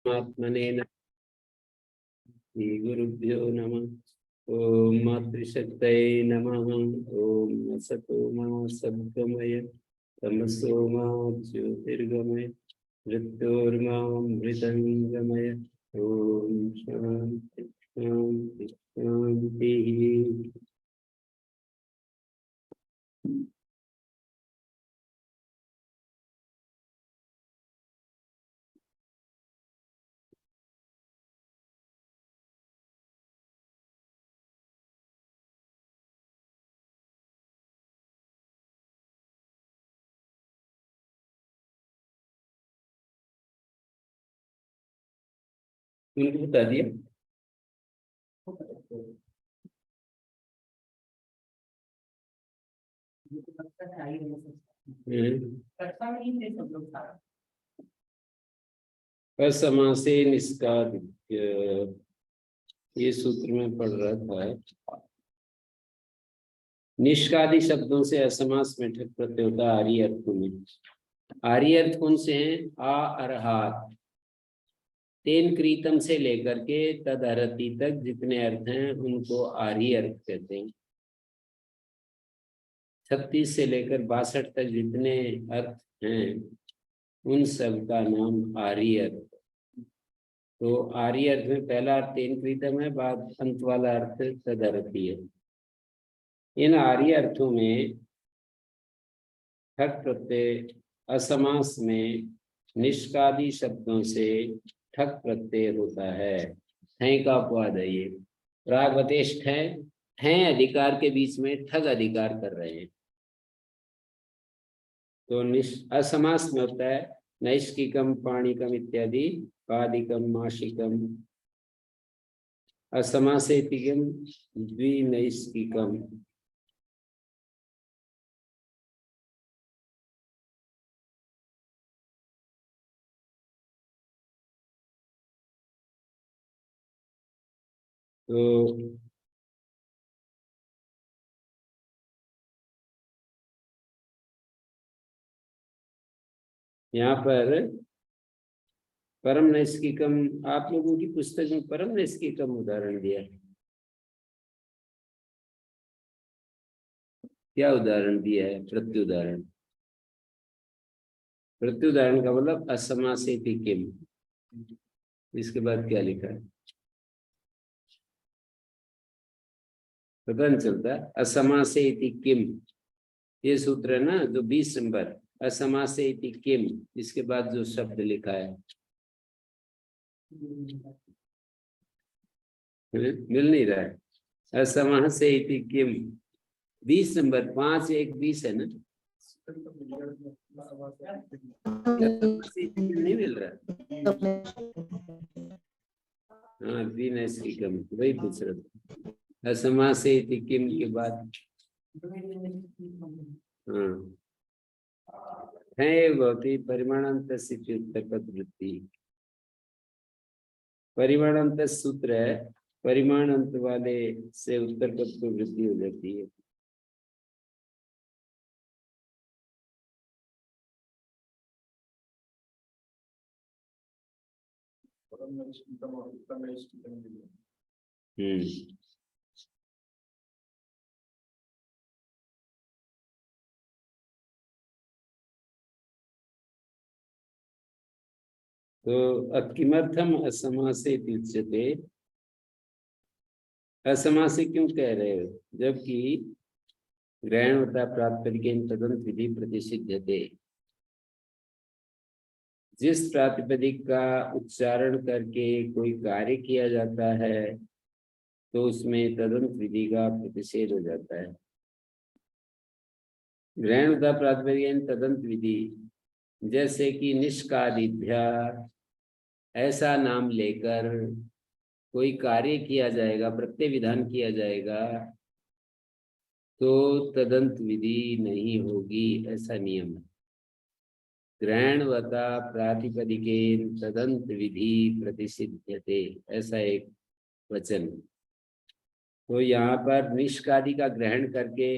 आत्मने नमः। श्री गुरुभ्यो नमः। ओम मातृशक्तये नमः। ओम असतो मा सद्गमय तमसो मा ज्योतिर्गमय मृत्योर्मामृतंगमय। ओम शांति शांति शांति। उनको बता दिया। असमासे निष्कादित्य, ये सूत्र में पढ़ रहा था। निष्कादी शब्दों से असमास में ठक प्रत्यय होता है आर्य अर्थ में। आर्य अर्थ कौन से हैं? आ अर्हात, तेन क्रीतम से लेकर के तद अर्हति तक जितने अर्थ हैं उनको आर्य अर्थ कहते हैं। 36 से लेकर 62 तक जितने अर्थ हैं उन सब का नाम आर्य अर्थ। तो आर्य अर्थ में पहला अर्थ तेन क्रीतम है, बाद अंत वाला अर्थ तद अर्हति है। इन आर्य अर्थों में ठक प्रत्यय असमास में निष्कादी शब्दों से ठक प्रत्यय होता है। ठय का अपवाद है ये। प्रागवतेश ठय अधिकार के बीच में ठग अधिकार कर रहे हैं। तो असमास में होता है नैष्किकम पाणिकम इत्यादि, पादिकम माशिकम। असमासेतिकम द्विनैष्किकम। तो यहाँ पर परम नैष्किकम, आप लोगों की पुस्तक में परम नैष्किकम उदाहरण दिया है। क्या उदाहरण दिया है? प्रत्युदाहरण। प्रत्युदाहरण का मतलब असमासेति किम। इसके बाद क्या लिखा है पता नहीं चलता। असमासेति किम, ये सूत्र है ना जो 20 नंबर। असमासेति किम, इसके बाद जो शब्द लिखा है मिल नहीं रहा है। असमासेति किम 20 नंबर, 5 1 20 है ना। नहीं मिल रहा। हाँ द्विनैष्किकम वही पूछ रहा था। असमासेति किम के बाद हाँ है भवती परिमाणांत उत्तर वृत्ति। परिमाणांत सूत्र है, परिमाण अंत वाले से उत्तर पद को वृद्धि हो जाती है। तो किमर्थम असमासे उच्यते, असमासे क्यों कह रहे हो? जबकि ग्रहणवता प्रातिपदिकेन तदंत विधि प्रतिषिध्यते, जिस प्रातिपदिक का उच्चारण करके कोई कार्य किया जाता है तो उसमें तदंत विधि का प्रतिषेध हो जाता है। ग्रहणवता प्रातिपदिकेन तदंत विधि, जैसे कि निष्कादिभ्या ऐसा नाम लेकर कोई कार्य किया जाएगा, प्रत्यय विधान किया जाएगा तो तदंत विधि नहीं होगी, ऐसा नियम है। ग्रहणवता प्रातिपदिकेन तदंत विधि प्रतिषिध्यते, ऐसा एक वचन। तो यहाँ पर निष्कादि का ग्रहण करके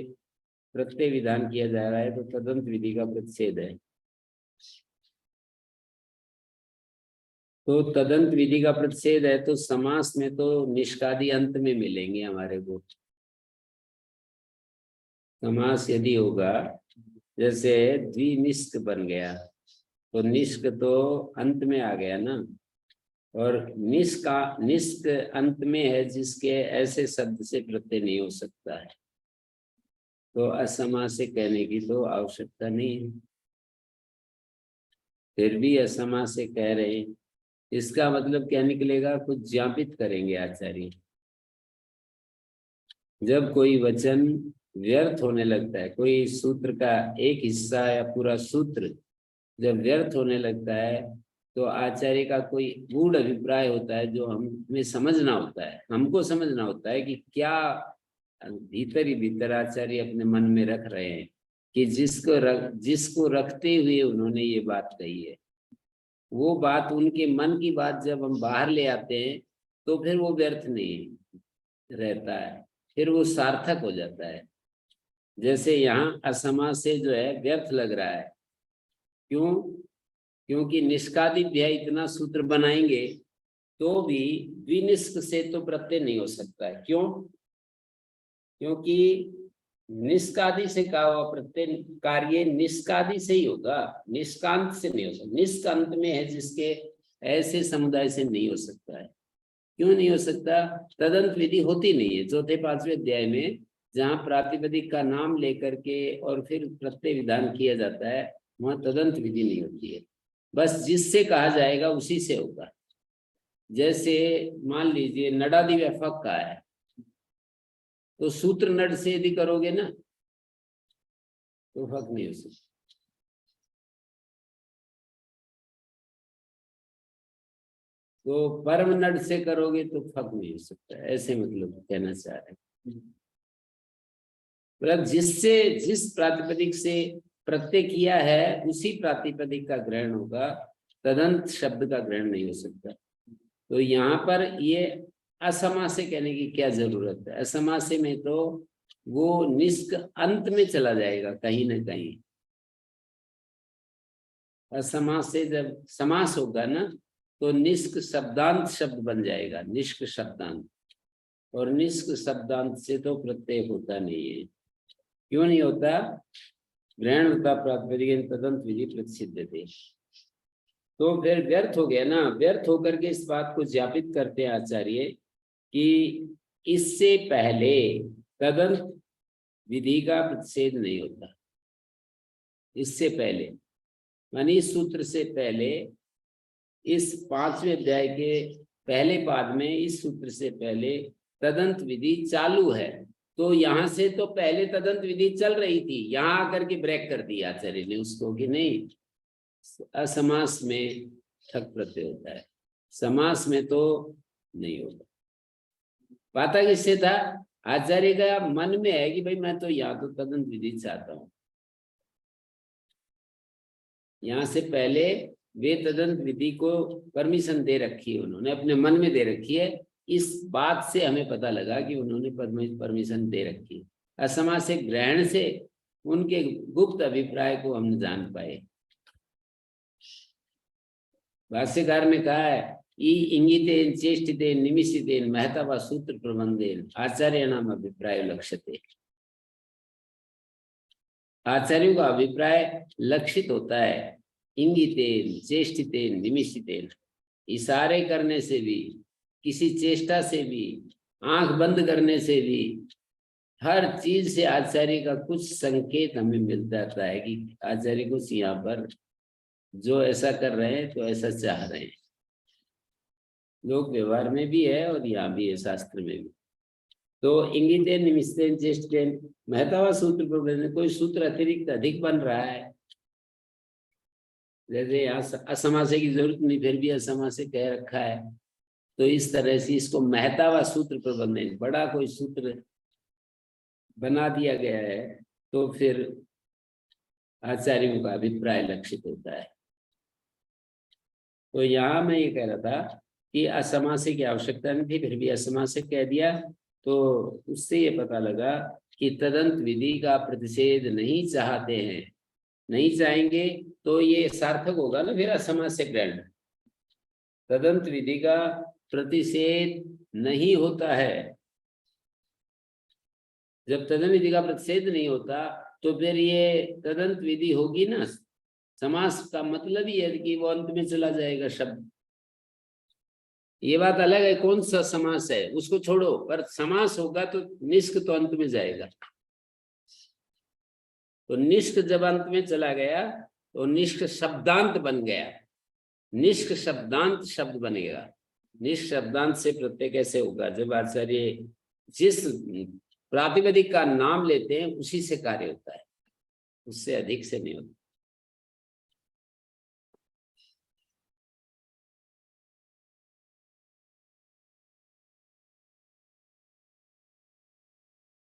प्रत्यय विधान किया जा रहा है तो तदंत विधि का प्रतिषेध है। तो तदंत विधि का प्रतिषेध है तो समास में तो निष्कादी अंत में मिलेंगे हमारे को। समास यदि होगा, जैसे द्विनिष्क बन गया तो निष्क तो अंत में आ गया ना, और निष्क अंत में है जिसके ऐसे शब्द से प्रत्यय नहीं हो सकता है, तो असमास से कहने की तो आवश्यकता नहीं है। फिर भी असमास से कह रहे हैं, इसका मतलब क्या निकलेगा, कुछ ज्ञापित करेंगे आचार्य। जब कोई वचन व्यर्थ होने लगता है, कोई सूत्र का एक हिस्सा या पूरा सूत्र जब व्यर्थ होने लगता है, तो आचार्य का कोई गूढ़ अभिप्राय होता है जो हमें समझना होता है, हमको समझना होता है कि क्या भीतर ही भीतर आचार्य अपने मन में रख रहे हैं, कि जिसको रखते हुए उन्होंने ये बात कही है। वो बात, उनके मन की बात जब हम बाहर ले आते हैं तो फिर वो व्यर्थ नहीं रहता है, फिर वो सार्थक हो जाता है। जैसे यहाँ असमा से जो है व्यर्थ लग रहा है, क्यों? क्योंकि निष्कादिव्याय इतना सूत्र बनाएंगे तो भी द्विनिष्क से तो प्रत्यय नहीं हो सकता है। क्यों? क्योंकि निष्कादि से कहा हुआ प्रत्यय कार्य निष्कादि से ही होगा, निष्कांत से नहीं हो सकता। निष्कांत में है जिसके ऐसे समुदाय से नहीं हो सकता है। क्यों नहीं हो सकता? तदंत विधि होती नहीं है। चौथे पांचवें अध्याय में जहाँ प्रातिपदिक का नाम लेकर के और फिर प्रत्यय विधान किया जाता है, वहां तदंत विधि नहीं होती है। बस जिससे कहा जाएगा उसी से होगा। जैसे मान लीजिए नडादि व्यापक का है, तो सूत्र नड से यदि करोगे ना तो फक नहीं हो सकता। तो परम नड से करोगे तो फक नहीं हो सकता। ऐसे मतलब कहना चाह रहे हैं, मतलब जिससे जिस प्रातिपदिक से प्रत्यय किया है उसी प्रातिपदिक का ग्रहण होगा, तदंत शब्द का ग्रहण नहीं हो सकता। तो यहाँ पर ये असमासे कहने की क्या जरूरत है? असमासे में तो वो निष्क अंत में चला जाएगा कहीं ना कहीं। असमास से जब समास होगा ना तो निष्क शब्दांत शब्द बन जाएगा, निष्क शब्दांत। और निष्क शब्दांत से तो प्रत्यय होता नहीं है। क्यों नहीं होता? ग्रहण होता प्रातिपदिक तदंत विधि प्रसिद्ध थे। तो फिर व्यर्थ हो गया ना। व्यर्थ होकर के इस बात को ज्ञापित करते हैं आचार्य कि इससे पहले तदंत विधि का प्रतिषेध नहीं होता। इससे पहले मानी इस सूत्र से पहले, इस पांचवें अध्याय के पहले पाद में इस सूत्र से पहले तदंत विधि चालू है। तो यहां से तो पहले तदंत विधि चल रही थी, यहां आकर के ब्रेक कर दिया आचार्य ने उसको कि नहीं, असमास में ठक प्रत्यय होता है, समास में तो नहीं होता। पाता किससे था? आचार्य का मन में है कि भाई मैं तो यहाँ तो तदंत विधि चाहता हूं। यहाँ से पहले वे तदंत विधि को परमिशन दे रखी है, उन्होंने अपने मन में दे रखी है। इस बात से हमें पता लगा कि उन्होंने परमिशन दे रखी है। असमा से ग्रहण से उनके गुप्त अभिप्राय को हम जान पाए। भाष्यकार ने कहा है ई इंगितेन चेष्टितेन निमिषितेन महता व सूत्र प्रबंधेन आचार्य नाम अभिप्राय लक्ष्यते। आचार्यों का अभिप्राय लक्षित होता है इंगितेन चेष्टितेन निमिषितेन, इशारे करने से भी, किसी चेष्टा से भी, आंख बंद करने से भी, हर चीज से आचार्य का कुछ संकेत हमें मिल जाता है कि आचार्य कुछ यहाँ पर जो ऐसा कर रहे हैं तो ऐसा चाह रहे हैं। लोक व्यवहार में भी है और यहाँ भी है, शास्त्र में भी। तो इंगितेन निमिषतेन चेष्टितेन महतावा सूत्र पर कोई सूत्र अतिरिक्त अधिक बन रहा है, जैसे यहाँ असमासे की जरूरत नहीं फिर भी असमासे कह रखा है, तो इस तरह से इसको महतावा सूत्र प्रबंधन, बड़ा कोई सूत्र बना दिया गया है तो फिर आचार्यों का अभिप्राय लक्षित होता है। तो यहाँ मैं ये कह रहा था कि असमासे की आवश्यकता नहीं थी, फिर भी असमासे कह दिया, तो उससे ये पता लगा कि तदंत विधि का प्रतिषेध नहीं चाहते हैं। नहीं चाहेंगे तो ये सार्थक होगा ना फिर असमास्य ग्रहण। तदंत विधि का प्रतिषेध नहीं होता है। जब तदंत विधि का प्रतिषेध नहीं होता तो फिर ये तदंत विधि होगी ना। समास का मतलब ही है कि वो अंत में चला जाएगा शब्द। ये बात अलग है कौन सा समास है उसको छोड़ो, पर समास होगा तो निष्क तो अंत में जाएगा। तो निष्क जब अंत में चला गया तो निष्क शब्दांत बन गया। निष्क शब्दांत शब्द बनेगा। निष्क शब्दांत से प्रत्यय कैसे होगा? जब आचार्य जिस प्रातिपदिक का नाम लेते हैं उसी से कार्य होता है, उससे अधिक से नहीं होता।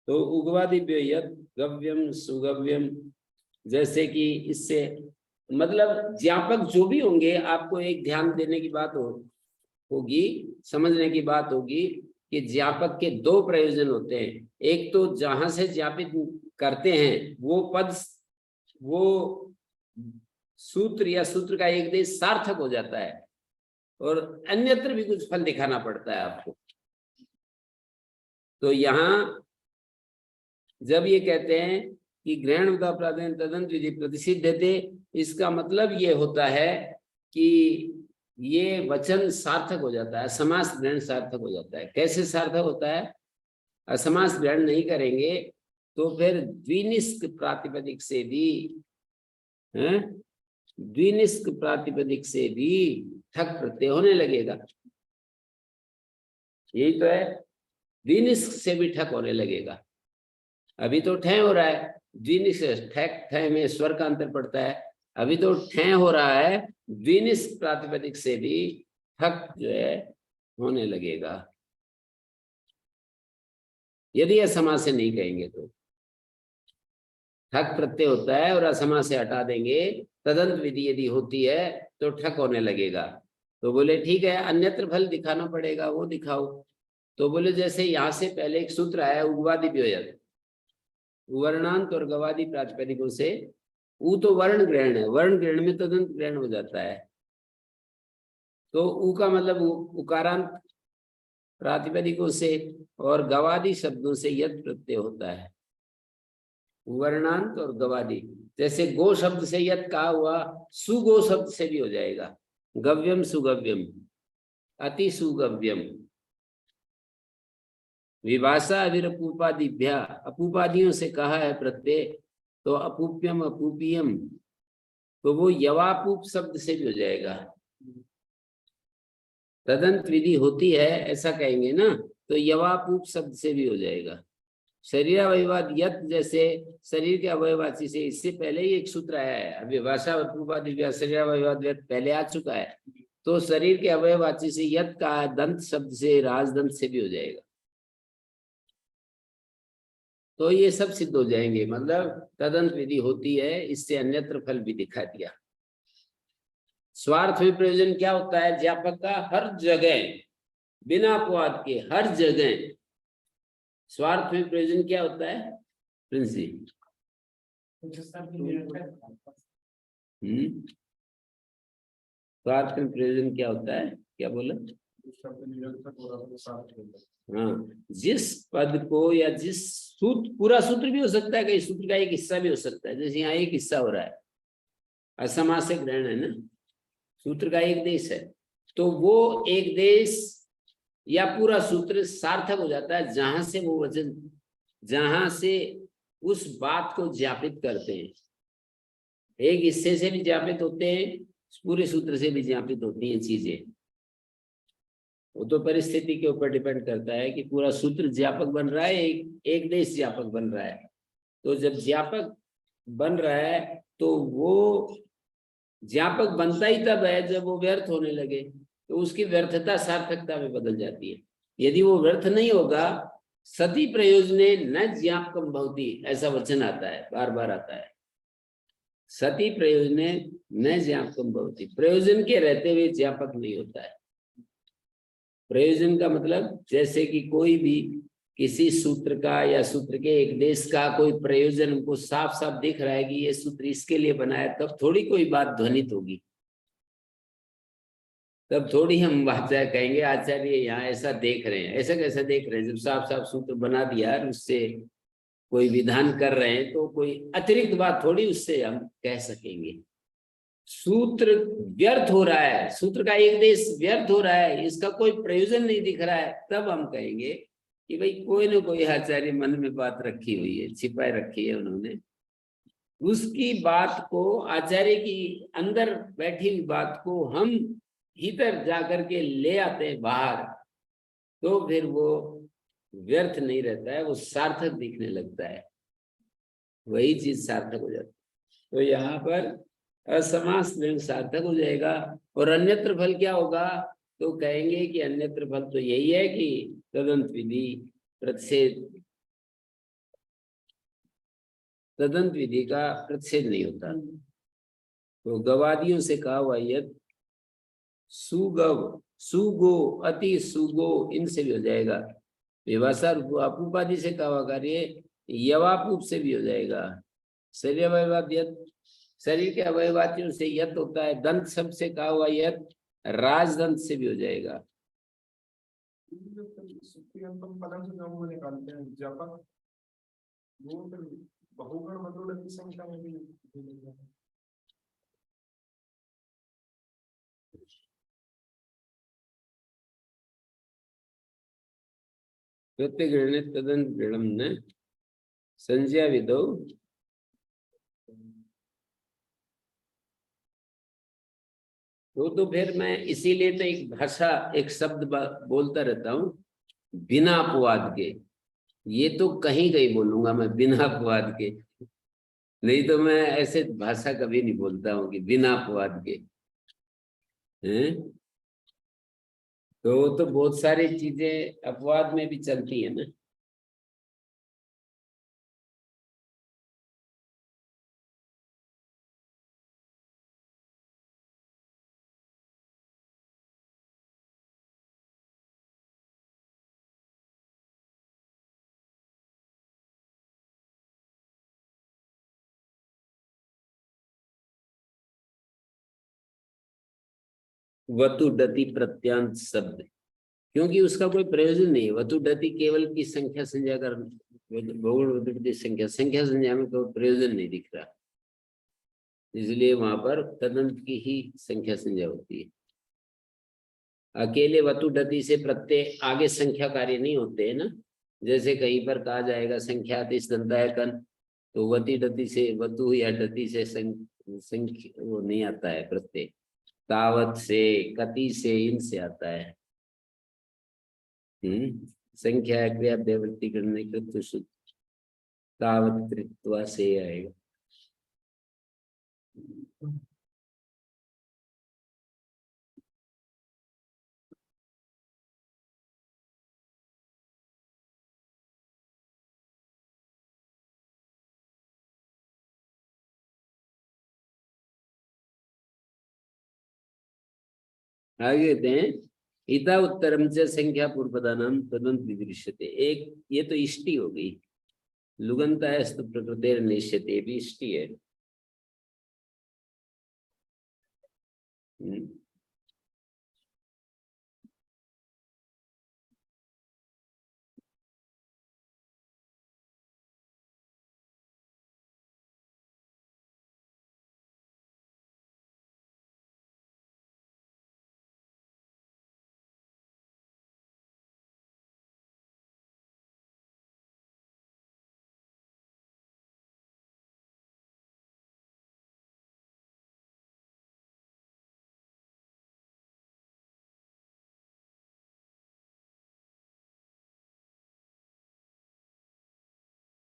तो उग्वादिभ्यो यत् गव्यम सुगव्यम, जैसे कि इससे मतलब ज्ञापक जो भी होंगे, आपको एक ध्यान देने की बात होगी, समझने की बात होगी कि ज्ञापक के दो प्रयोजन होते हैं। एक तो जहां से ज्ञापित करते हैं वो पद, वो सूत्र या सूत्र का एक देश सार्थक हो जाता है, और अन्यत्र भी कुछ फल दिखाना पड़ता है आपको। तो यहाँ जब ये कहते हैं कि ग्रहण प्राधान्य तदंत विधि प्रतिषिद्ध देते, इसका मतलब ये होता है कि ये वचन सार्थक हो जाता है, समास ग्रहण सार्थक हो जाता है। कैसे सार्थक होता है? असमास ग्रहण नहीं करेंगे तो फिर द्विनिष्क प्रातिपदिक से भी द्विनिष्क प्रातिपदिक से भी ठक प्रत्यय होने लगेगा। यही तो है, द्विनिष्क से भी ठक होने लगेगा। अभी तो ठय हो रहा है, द्विनिष्क ठक ठय में स्वर का अंतर पड़ता है। अभी तो ठय हो रहा है, द्विनिष्क प्रातिपदिक से भी ठक जो है होने लगेगा, यदि असमा से नहीं कहेंगे तो। ठक प्रत्यय होता है और असमा से हटा देंगे, तदंत विधि यदि होती है तो ठक होने लगेगा। तो बोले ठीक है, अन्यत्र फल दिखाना पड़ेगा, वो दिखाओ। तो बोले जैसे यहां से पहले एक सूत्र आया उग्वादिभ्यो यत्, वर्णांत और गवादि प्रातिपदिकों से, ऊ तो वर्ण ग्रहण है, वर्ण ग्रहण में तदंत ग्रहण हो जाता है। तो ऊ का मतलब उकारांत प्रातिपदिकों से और गवादि शब्दों से यत् प्रत्यय होता है। वर्णांत और गवादि, जैसे गो शब्द से यत् कहा हुआ, सुगो शब्द से भी हो जाएगा। गव्यम सुगव्यम, अति सुगव्यम। विभाषा अविरपूपादिभ्या, अपूपादियों से कहा है प्रत्यय, तो अपूप्यम अपूपियम, तो वो यवापूप शब्द से भी हो जाएगा। तदंत विधि होती है ऐसा कहेंगे ना, तो यवापूप शब्द से भी हो जाएगा। शरीर अवयवाद यत, जैसे शरीर के अवयवाची से, इससे पहले ही एक सूत्र आया है, विभाषा अपूपादिभ्या शरीर अवयवाद यत पहले आ चुका है। तो शरीर के अवयवाची से यत का दंत शब्द से राजदंत से भी हो जाएगा। तो ये सब सिद्ध हो जाएंगे, मतलब तदंत विधि होती है, इससे अन्यत्र फल भी दिखा दिया। स्वार्थ में प्रयोजन क्या होता है? ज्ञापक का हर जगह बिना अपवाद के हर जगह स्वार्थ में प्रयोजन क्या होता है? प्रिंसिप। स्वार्थ में प्रयोजन क्या होता है? क्या बोला? हाँ, जिस पद को या जिस सूत्र, पूरा सूत्र भी हो सकता है, कई सूत्र का एक हिस्सा भी हो सकता है, जैसे यहाँ एक हिस्सा हो रहा है, असमासिक ग्रहण है ना, सूत्र का एक देश है, तो वो एक देश या पूरा सूत्र सार्थक हो जाता है जहां से वो वचन, जहां से उस बात को ज्ञापित करते हैं। एक हिस्से से भी ज्ञापित होते हैं, पूरे सूत्र से भी ज्ञापित होती हैं चीजें। वो तो परिस्थिति के ऊपर डिपेंड करता है कि पूरा सूत्र ज्ञापक बन रहा है, एक देश ज्ञापक बन रहा है। तो जब ज्ञापक बन रहा है तो वो ज्ञापक बनता ही तब है जब वो व्यर्थ होने लगे, तो उसकी व्यर्थता सार्थकता में बदल जाती है। यदि वो व्यर्थ नहीं होगा, सती प्रयोजने न ज्ञापकम भवति, ऐसा वचन आता है, बार बार आता है। सती प्रयोजने न ज्ञापकम भवति, प्रयोजन के रहते हुए ज्ञापक नहीं होता है। प्रयोजन का मतलब जैसे कि कोई भी किसी सूत्र का या सूत्र के एक देश का कोई प्रयोजन हमको साफ साफ दिख रहा है कि ये सूत्र इसके लिए बना है, तब थोड़ी कोई बात ध्वनित होगी। तब थोड़ी हम आचार्य कहेंगे आचार्य यहाँ ऐसा देख रहे हैं। ऐसा कैसे देख रहे हैं? जब साफ साफ सूत्र बना दिया और उससे कोई विधान कर रहे हैं तो कोई अतिरिक्त बात थोड़ी उससे हम कह सकेंगे। सूत्र व्यर्थ हो रहा है, सूत्र का एक देश व्यर्थ हो रहा है, इसका कोई प्रयोजन नहीं दिख रहा है, तब हम कहेंगे कि भाई कोई ना कोई आचार्य मन में बात रखी हुई है, छिपाए रखी है उन्होंने। उसकी बात को, आचार्य की अंदर बैठी हुई बात को हम भीतर जाकर के ले आते हैं बाहर, तो फिर वो व्यर्थ नहीं रहता है, वो सार्थक दिखने लगता है, वही चीज सार्थक हो जाती है। तो यहाँ पर असमास में सार्थक हो जाएगा। और अन्यत्र फल क्या होगा? तो कहेंगे कि अन्यत्र फल तो यही है कि तदंत विधि प्रतिषेध, तदंत विधि का प्रतिषेध नहीं होता। तो गवादियों से कहा हुआ यद सुगव, सुगो, अति सुगो, इनसे भी हो जाएगा। विभाषा अपूपादि से कहा हुआ कार्य यवापूप से भी हो जाएगा। शरीर अवयवाद यद, शरीर के अवयवादियों से यत होता है। दंत शब्द से कहा हुआ यत राजदंत से भी हो जाएगा। निकालते हैं जब वो बहुगण मधुर की संख्या में भी प्रत्यगृहणे तदंत गृहम न संज्ञा विदो। तो फिर मैं इसीलिए तो एक भाषा, एक शब्द बोलता रहता हूँ, बिना अपवाद के। ये तो कहीं कहीं बोलूंगा मैं बिना अपवाद के, नहीं तो मैं ऐसे भाषा कभी नहीं बोलता हूँ कि बिना अपवाद के। हैं? तो बहुत सारी चीजें अपवाद में भी चलती है ना। वतुडति प्रत्यांत शब्द, क्योंकि उसका कोई प्रयोजन नहीं है। वतुडति केवल की संख्या संज्ञा कर, बहुगुण वतुडति संख्या, संख्या संज्ञा में कोई प्रयोजन नहीं दिख रहा, इसलिए वहां पर तदंत की ही संख्या संज्ञा होती है। अकेले वतुडति से प्रत्यय आगे संख्या कार्य नहीं होते है ना। जैसे कहीं पर कहा जाएगा संख्यातिश दंतायकन, तो वती डति से, वतु या डति से संख्या वो नहीं आता है प्रत्यय। तावत से, कति से, इनसे आता है। संख्या क्रिया प्रवृत्ति करने कृत्व शुद्ध, तावत कृत्वा से आएगा। आगे कहते हैं इता उत्तरम से संख्या पूर्वदानाम तदंत विदृश्यते। एक ये तो इष्टि हो गई, लुगंतायस्तु प्रकृतेर निश्यते भी इष्टि है।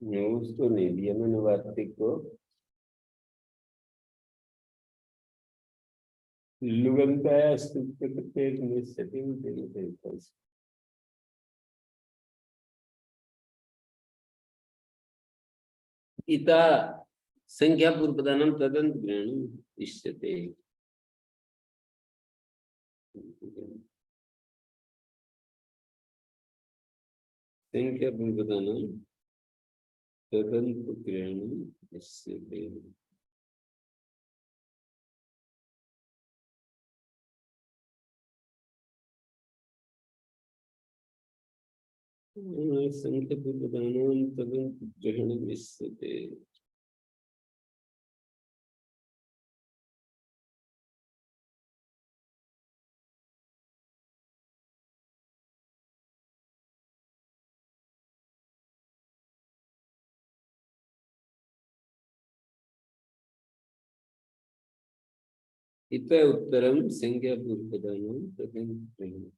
उसको नहीं दिया मैंने वार्तिक को। लुगंतायस्तु प्रकृतेर निश्यते भी इता संख्या पूर्वदानम तदंत ग्रहण इष्यते। संख्या पूर्वदानम तदंत ग्रहण इष्यते। संख्यपूर्वदानं तदनुग्रहणमिष्यते। इत उत्तरम संख्यापूर्वदानं तदनुग्रहणम्।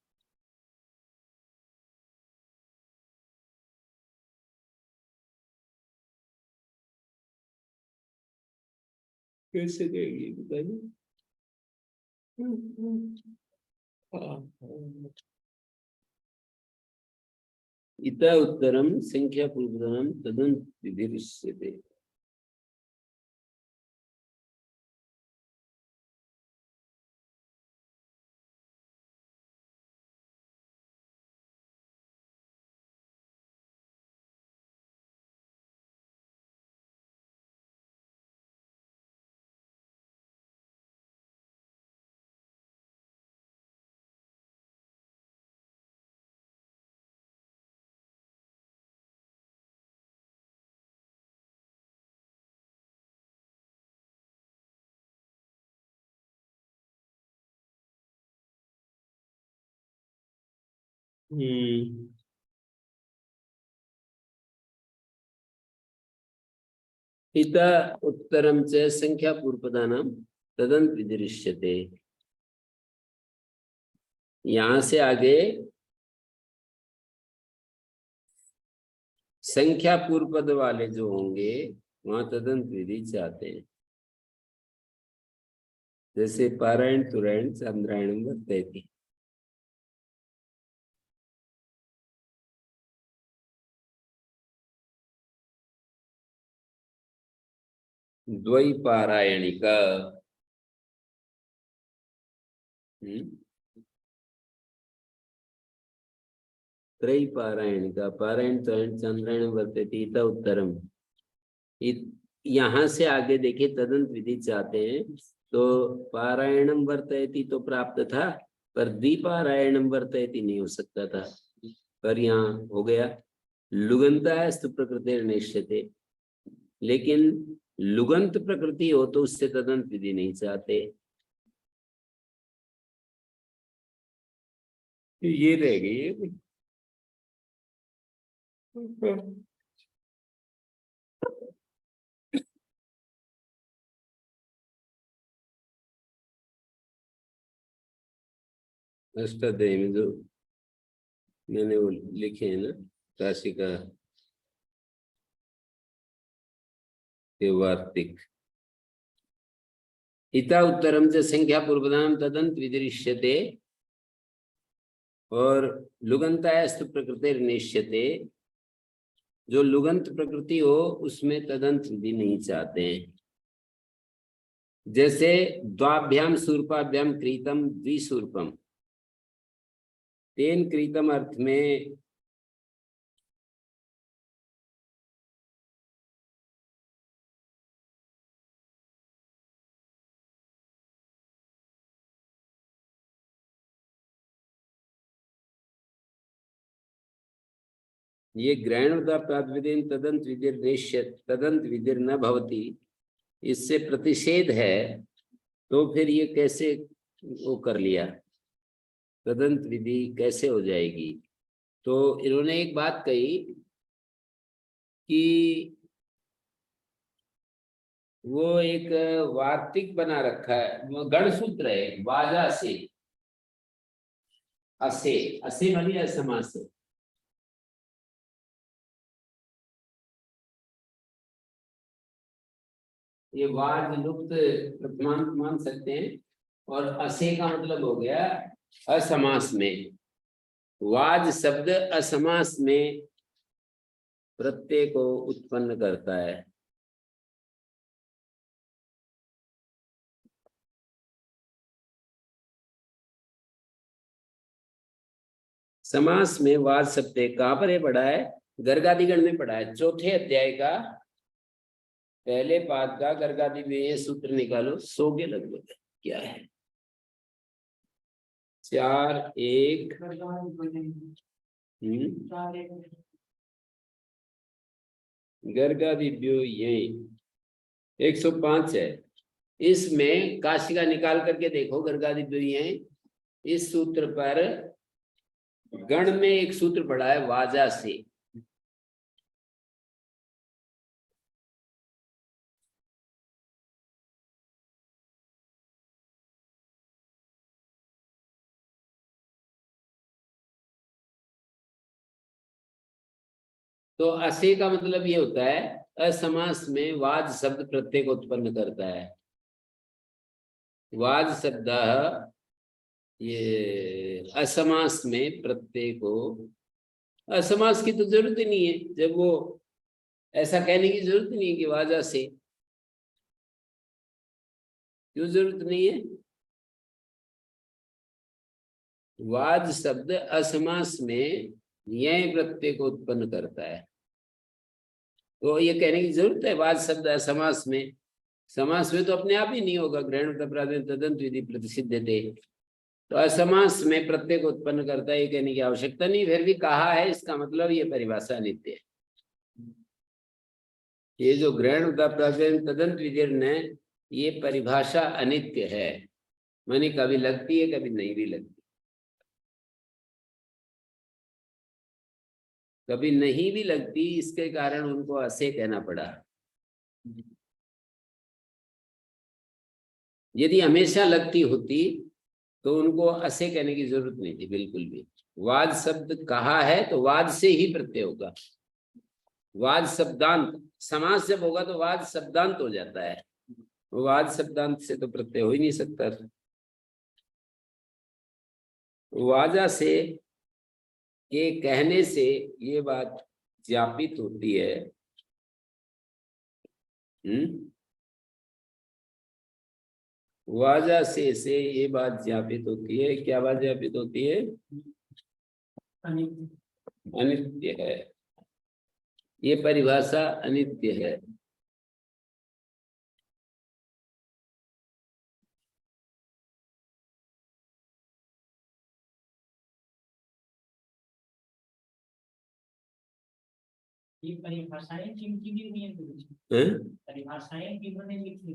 कैसे देगी बताइए। इत उत्तरम संख्यापूर्वदानं तदनुविधिरिष्यते। इत उत्तरम च संख्यापूर्वदानं तदनुविधिरिष्यते। यहाँ से आगे संख्या पूर्व पद वाले जो होंगे वहां तदंत विधि चाहते हैं। जैसे पारायण तुरायण चंद्रायण वर्तयति। द्वैपारायणिका। त्रैपारायणिका पारायण तुरायण चंद्रायण वर्तयति इत उत्तरम। यहाँ से आगे देखिए तदंत विधि चाहते हैं तो पारायणम वर्तयति तो प्राप्त था, पर द्विपारायणम वर्तयति नहीं हो सकता था, पर यहाँ हो गया। लुगंतास्तु प्रकृतिर्निश्यते, लेकिन लुगंत प्रकृति हो तो उससे तदंत विधि नहीं चाहते। ये रह गई अष्टाध्यायी में जो मैंने वो लिखे हैं ना, काशी का वार्तिक। इता उत्तरम से संख्या पूर्वदान तदंत विदृश्यते और लुगंतायस्तु प्रकृतिर्निश्यते। जो लुगंत प्रकृति हो उसमें तदंत विधि नहीं चाहते हैं। जैसे द्वाभ्याम सूर्पाभ्याम क्रीतम द्विसूर्पम, तेन क्रीतम अर्थ में ये ग्रहणोदाप्ताद्विदेन तदंत विधिर निश्य तदंत विधिर न भवति, इससे प्रतिषेध है, तो फिर ये कैसे वो कर लिया, तदंत विधि कैसे हो जाएगी। तो इन्होंने एक बात कही कि वो एक वार्तिक बना रखा है, गणसूत्र है, वाजा से असे, असे बनी समास से। ये वाज लुप्त प्रथमांत मान सकते हैं, और असे का मतलब हो गया असमास में। वाज शब्द असमास में प्रत्यय को उत्पन्न करता है। समास में वाज शब्द कहां पर है पढ़ा है, गर्गादिगण में पढ़ा है, चौथे अध्याय का पहले पाद का गर्गादि में ये सूत्र निकालो, 100 के लगभग क्या है, 4 1 गर्गादिभ्यो ये 105 है। इसमें काशिका निकाल करके देखो, गर्गादिभ्यो ये इस सूत्र पर गण में एक सूत्र पड़ा है वाजा से। तो असे का मतलब ये होता है असमास में वाज शब्द प्रत्यय को उत्पन्न करता है। वाज शब्द ये असमास में प्रत्यय को, असमास की तो जरूरत ही नहीं है, जब वो ऐसा कहने की जरूरत नहीं है कि वाजा से, क्यों जरूरत नहीं है? वाज शब्द असमास में यह प्रत्यय को उत्पन्न करता है, तो ये कहने की जरूरत है वाज शब्द असमास में। समास में तो अपने आप ही नहीं होगा, ग्रहण तदंत विधि प्रतिसिद्धते, तो असमास में प्रत्यय को उत्पन्न करता है, ये कहने की आवश्यकता नहीं। फिर भी कहा है, इसका मतलब ये परिभाषा नित्य है। ये जो ग्रहण तदंत विधि ने, ये परिभाषा अनित्य है, मानी कभी लगती है कभी नहीं भी लगती, कभी नहीं भी लगती, इसके कारण उनको असे कहना पड़ा। यदि हमेशा लगती होती तो उनको असे कहने की जरूरत नहीं थी बिल्कुल भी। वाद शब्द कहा है तो वाद से ही प्रत्यय होगा। वाद शब्दांत समास जब होगा तो वाद शब्दांत हो जाता है, वाद शब्दांत से तो प्रत्यय हो ही नहीं सकता। वाजा से के कहने से ये बात ज्ञापित होती है। वाजा से ये बात ज्ञापित होती है। क्या बात ज्ञापित होती है? अनित्य है, ये परिभाषा अनित्य है। ये परिभाषाएं जिनकी भी हुई हैं, परिभाषाएं किन्होंने लिखी?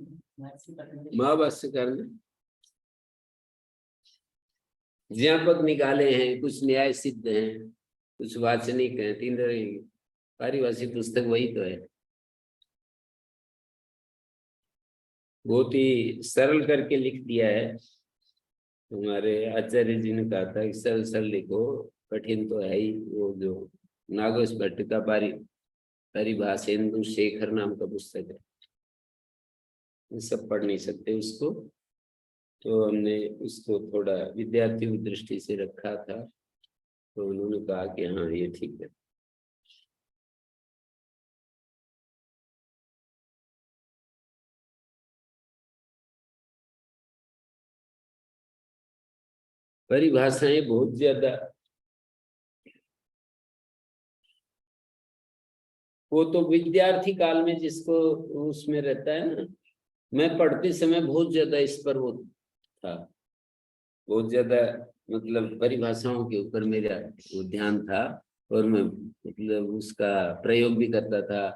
माँ भाष्य करने ज्ञापक निकाले हैं, कुछ न्याय सिद्ध हैं, कुछ वाचनिक हैं, तीन तरह की पारिभाषिक पुस्तक वही तो है। बहुत ही सरल करके लिख दिया है। हमारे आचार्य जी ने कहा था कि सरल सरल लिखो, कठिन तो है ही। वो जो नागेश भट्ट का परिभाषेन्दु शेखर नाम का पुस्तक है, सब पढ़ नहीं सकते उसको, तो हमने उसको थोड़ा विद्यार्थियों की दृष्टि से रखा था, तो उन्होंने कहा कि हाँ ये ठीक है। परिभाषाएं बहुत ज्यादा, वो तो विद्यार्थी काल में जिसको उसमें रहता है ना, मैं पढ़ते समय बहुत ज्यादा इस पर वो था, बहुत ज्यादा मतलब परिभाषाओं के ऊपर मेरा वो ध्यान था, और मैं मतलब उसका प्रयोग भी करता था,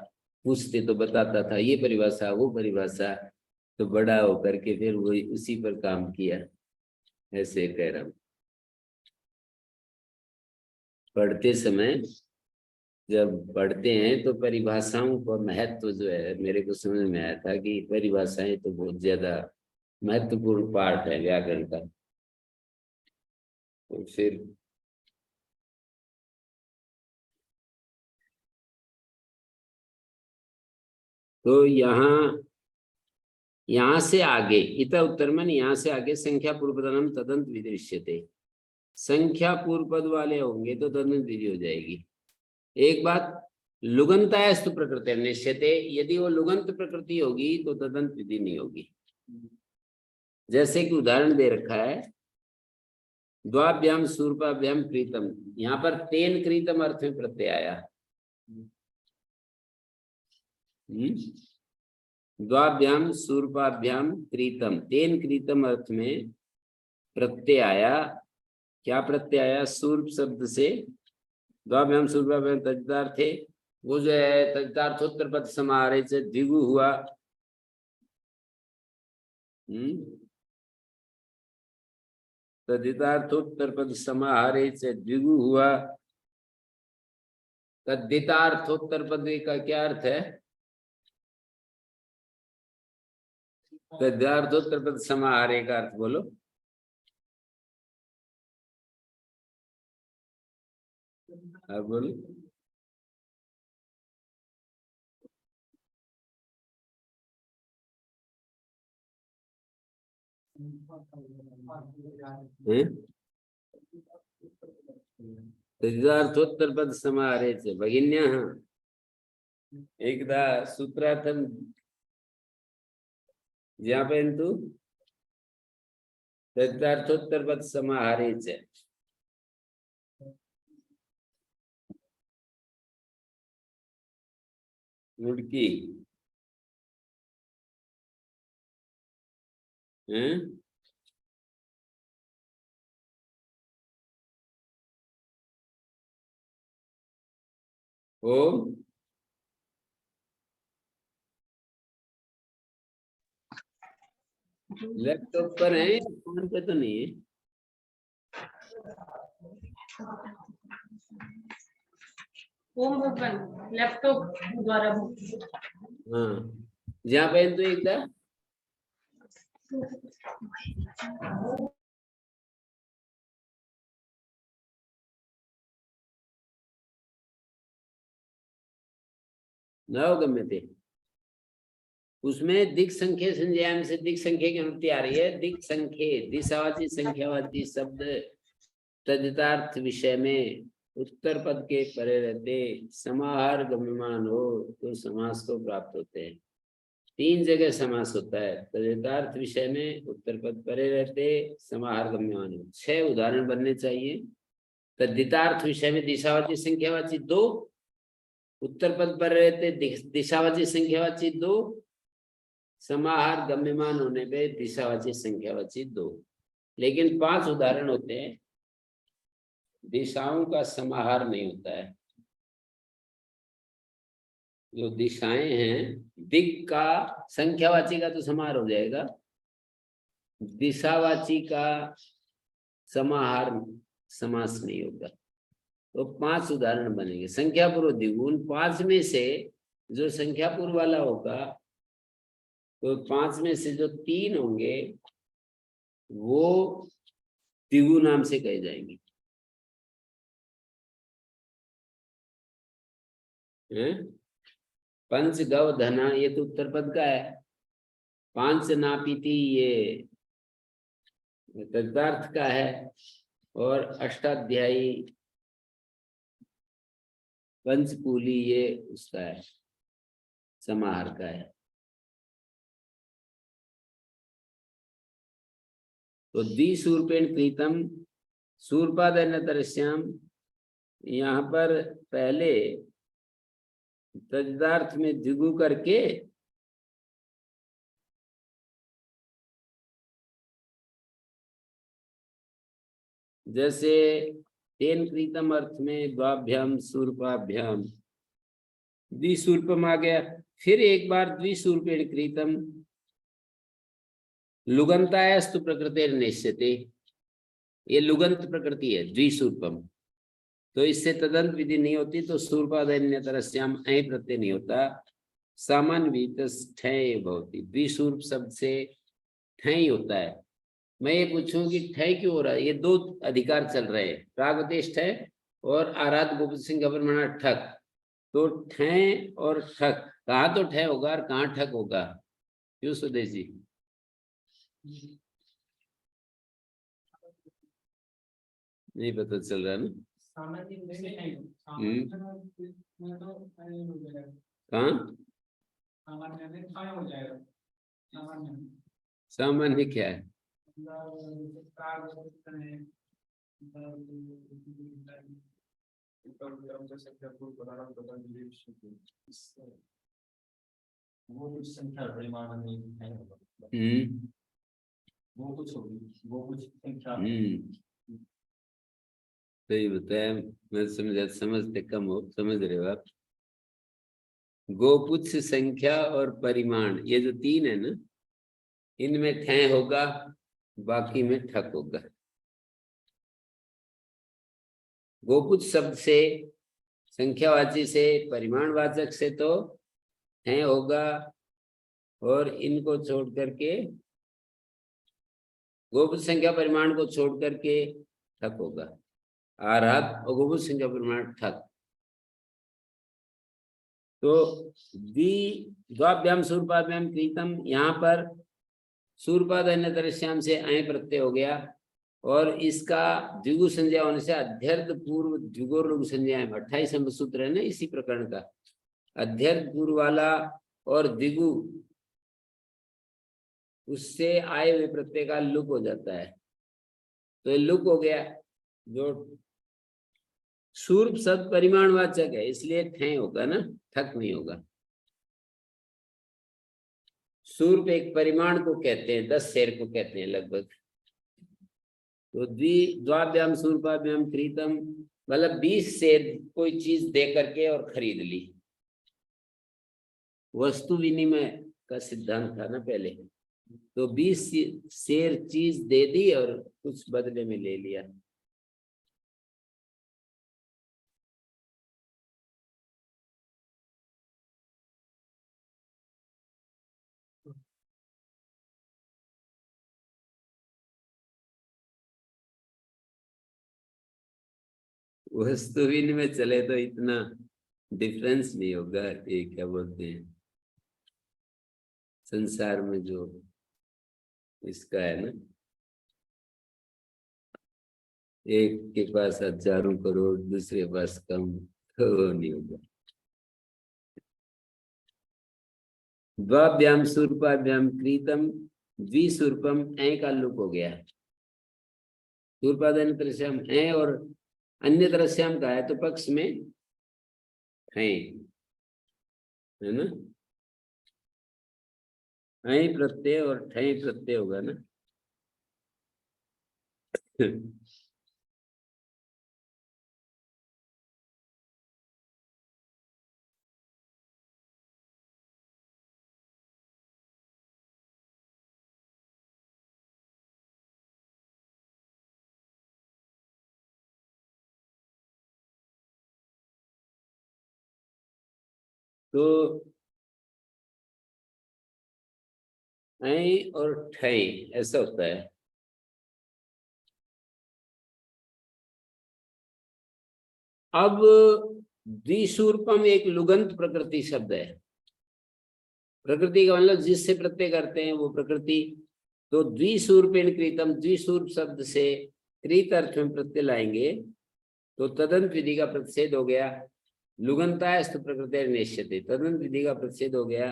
पूछते तो बताता था ये परिभाषा वो परिभाषा, तो बड़ा होकर के फिर वही उसी पर काम किया, ऐसे कह रहा हूँ। पढ़ते समय जब पढ़ते हैं तो परिभाषाओं का महत्व जो है मेरे को समझ में आया था कि परिभाषाएं तो बहुत ज्यादा महत्वपूर्ण पार्ट है व्याकरण का। तो फिर तो यहाँ से आगे इत उत्तर में, यहाँ से आगे संख्या पूर्वपदम तदंत विदृश्यते, संख्या पूर्व पद वाले होंगे तो तदंत विधि हो जाएगी। एक बात, लुगंतायस्तु प्रकृति निश्चयते, यदि वो लुगंत प्रकृति होगी तो तदंत विधि नहीं होगी। जैसे कि उदाहरण दे रखा है, द्वाभ्याम सूर्पाभ्याम क्रीतम, यहाँ पर तेन क्रीतम अर्थ में प्रत्यय आया। द्वाभ्याम सूर्पाभ्याम क्रीतम, तेन क्रीतम अर्थ में प्रत्यय आया। क्या प्रत्यय आया? सूर्प शब्द से द्वाभ्याम सूर्याभ्याम तद्धितार्थे वो जो है तद्धितार्थोत्तर पद समाहारे से द्विगु हुआ। तद्धितार्थोत्तर पद समाहारे से द्विगु हुआ। तद्धितार्थोत्तर पद का क्या अर्थ है? तद्धितार्थोत्तर पद समाहारे का अर्थ बोलो। अब बोलो। तद्धितार्थोत्तर पद समाहारे से भगिन्यः एकदा सूत्रार्थं ज्ञापयन्तु। तद्धितार्थोत्तर पद समाहारे से लुड़की ओ लैपटॉप पर है, फोन पे तो नहीं है। होम ओपन लैपटॉप द्वारा हाँ, जहाँ पे तो एकदा नवगम्यते, उसमें दिक् संख्या संज्ञान से दिक् संख्या की अनुक्ति आ रही है। दिक् संख्या दिशावाची संख्यावाची शब्द तद्धितार्थ विषय में उत्तर पद के परे रहते समाहार गम्यमान हो तो समास को प्राप्त होते हैं। 3 जगह समास होता है। तद्धितार्थ विषय में उत्तर पद परे रहते समाहार गम्यमान हो। 6 उदाहरण बनने चाहिए। तद्धितार्थ विषय में दिशावाची संख्यावाची 2, उत्तर पद पर रहते दिशावाची संख्यावाची 2, समाहार गम्यमान होने पे दिशावाची संख्यावाची 2। लेकिन 5 उदाहरण होते हैं दिशाओं का समाहार नहीं होता है। जो दिशाएं हैं, दिक् का संख्यावाची का तो समाहार हो जाएगा, दिशावाची का समाहार समास नहीं होगा। तो 5 उदाहरण बनेंगे। संख्यापूर्व द्विगुण 5 में से जो संख्यापूर्व वाला होगा तो 5 में से जो 3 होंगे वो द्विगु नाम से कहे जाएंगे। पंच गव धना ये तो उत्तर पद का है। 5 नापीति ये तद्धार्थ का है और अष्टाध्यायी पंचकूली ये उसका है, समाहार का है। तो द्विशूर्पेण कृतम शूर्पादन्यतरस्याम, यहाँ पर पहले तद्धार्थ में द्विगु करके जैसे तेन कृतम अर्थ में द्वाभ्याम शूर्पाभ्याम द्विशूर्पम आ गया। फिर एक बार द्विशूर्पेण कृतम लुगंतायस्तु प्रकृतिर निश्चिते, ये लुगंत प्रकृति है द्विशूर्पम, तो इससे तदंत विधि नहीं होती। तो शूर्पादन्यतरस्याम ऐ प्रत्यय नहीं होता। सामान्यत ठय भवति, द्विशूर्प शब्द से ठय होता है। मैं ये पूछूं कि ठय क्यों हो रहा है? ये 2 अधिकार चल रहे हैं, प्रागदेश ठय और आराध गोपद सिंह गवर्नमेंट ठक। तो ठय और ठक, कहाँ तो ठय होगा और कहाँ ठक होगा? क्यों सुदेश जी? नहीं पता चल रहा ना? कहाँ सामान्य क्या है? वो कुछ संख्या परिमाण में है, वो कुछ होगी, वो कुछ संख्या सही बताया, मैं समझते कम हो, समझ रहे हो आप। गोपुच्छ संख्या और परिमाण, ये जो तीन है ना, इनमें ठय होगा, बाकी में ठक होगा। गोपुच्छ शब्द से, संख्यावाची से, परिमाणवाचक से तो ठय होगा, और इनको छोड़ करके, गोपुच्छ संख्या परिमाण को छोड़ करके ठक होगा। आरहत और गोपुच्छ संख्या परिमाण ठक। तो द्वाभ्याम सूर्पाभ्याम क्रीतम, यहाँ पर सूर्पाद अन्य दृश्याम से अय प्रत्यय हो गया, और इसका द्विगु संज्ञा होने से अध्यर्थ पूर्व द्विगुर लघु संज्ञा है। 28 सूत्र है ना इसी प्रकरण का। अध्यर्थ पूर्व वाला और द्विगु, उससे आए हुए प्रत्यय का लुक हो जाता है, तो ये लुक हो गया। जो सूर्प शब्द परिमाणवाचक है, इसलिए ठय होगा ना, ठक नहीं होगा। सूर्प एक परिमाण को कहते हैं, 10 शेर को कहते हैं लगभग। तो द्वाभ्याम सूर्पाभ्याम क्रीतम मतलब 20 शेर कोई चीज दे करके और खरीद ली। वस्तु विनिमय का सिद्धांत था ना पहले, तो 20 शेर चीज दे दी और कुछ बदले में ले लिया। वस्तु विनिमय चले तो इतना डिफरेंस नहीं होगा। ये क्या बोलते हैं संसार में जो इसका है ना, एक के पास हजारों करोड़, दूसरे के पास कम, तो वो नहीं होगा। द्वाभ्याम सूर्पाभ्याम क्रीतम, द्विसूर्पम ऐ का लुक हो गया। सूर्पादन दृश्यम ऐ और अन्य दृश्यम का है तो पक्ष में है ना, ऐ प्रत्यय और ठय प्रत्यय होगा ना। तो ऐ और ठय ऐसा होता है। अब द्विशूर्पम एक लुगंत प्रकृति शब्द है। प्रकृति का मतलब जिससे प्रत्यय करते हैं वो प्रकृति। तो द्विशूर्पेण कृतम, द्विशूर्प शब्द से कृत अर्थ में प्रत्यय लाएंगे तो तदंत विधि का प्रतिषेध हो गया। लुगंतायस्तु प्रकृति निश्चित, तदंत विधि का प्रतिषेध हो गया,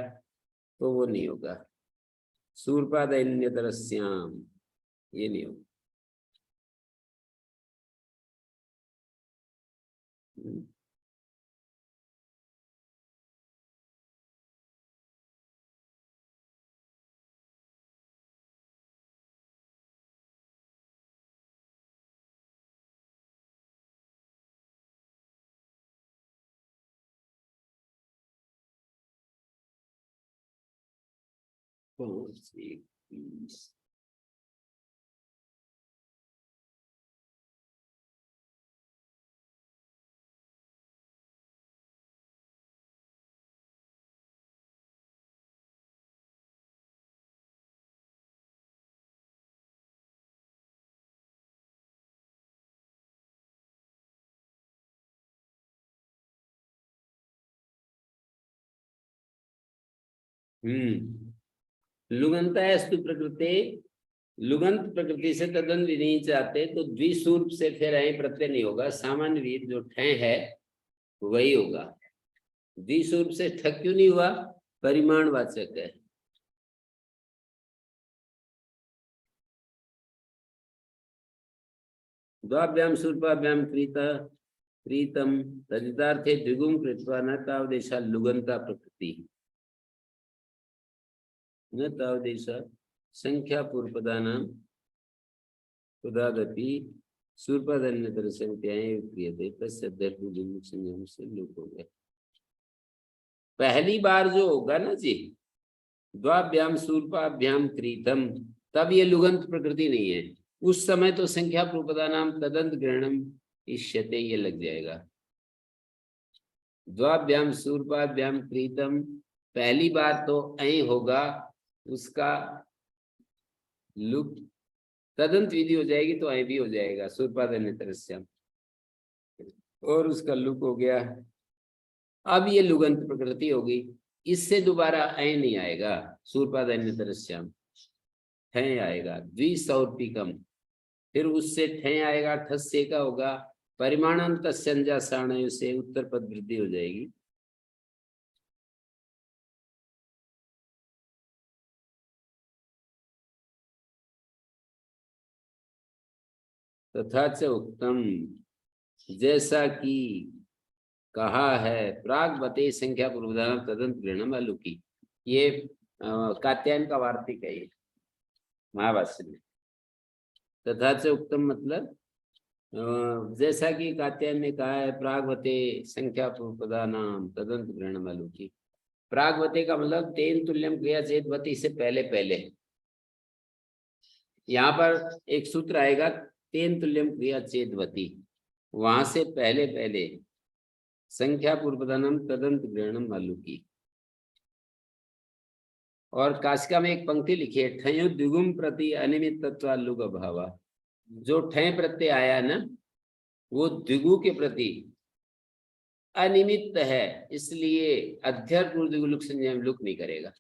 तो वो नहीं होगा। सूर्पादन्यतरस्याम, ये नहीं होगा। लुगंतायस्तु प्रकृति, लुगंत प्रकृति से तदंत विधि नहीं चाहते तो द्विसूर्प से फिर ऐ प्रत्यय नहीं होगा। सामान्य रीत जो ठय है वही होगा। द्विसूर्प से ठक क्यों नहीं हुआ? परिमाणवाचक है। द्वाभ्याम सूर्पाभ्याम प्रीतम तदितार्थे द्विगुम कृत्वा न तावदेशा लुगंता प्रकृति, न तावदेशा संख्या पूर्वपदानां पदादपि सूर्पादन्यतर संख्याएं क्रियते तस्य अध्यर्थ संयम से लुक हो गया। पहली बार जो होगा ना जी, द्वाभ्याम सूर्पाभ्याम क्रीतम, तब ये लुगंत प्रकृति नहीं है। उस समय तो संख्या प्रूपदा नाम तदंत ग्रहणम इष्यते ये लग जाएगा। द्वाभ्याम सूर्पाभ्याम क्रीतम, पहली बार तो ऐ होगा, उसका लुक तदंत विधि हो जाएगी तो ऐ भी हो जाएगा सूर्पादन्यतरस्याम, और उसका लुक हो गया। अब ये लुगंत प्रकृति होगी, इससे दोबारा ऐ नहीं आएगा सूर्पादन्यतरस्याम, ठय आएगा द्विसौर्पिकम, फिर उससे ठय आएगा, ठस्य का होगा परिमाणांत संज्ञा सारणय से उत्तर पद वृद्धि हो जाएगी। तथा च उत्तम, जैसा कि कहा है, प्रागवते संख्या पूर्वधान तदंत ग्रहणम अलुकी, ये कात्यायन का वार्तिक है ये महाभाष्य में। तथा च उत्तम मतलब जैसा कि कात्यायन ने कहा है, प्रागवते संख्या पूर्वदानाम तदंत ग्रहणम अलुकी। प्रागवते का मतलब तेन तुल्यम क्रिया चेतवती से पहले पहले। यहाँ पर एक सूत्र आएगा तेन तुल्यम क्रिया चेतवती, वहां से पहले पहले संख्या पूर्वदानम तदंत ग्रहणम अलुकी। और काशिका में एक पंक्ति लिखी है, ठयो द्विगुम प्रति अनिमित्तत्वा लुग अभावा। जो ठय प्रत्यय आया ना, वो द्विगु के प्रति अनिमित्त है, इसलिए अध्यर्थ पूर्व द्विगु लुक संज्ञा में लुक नहीं करेगा।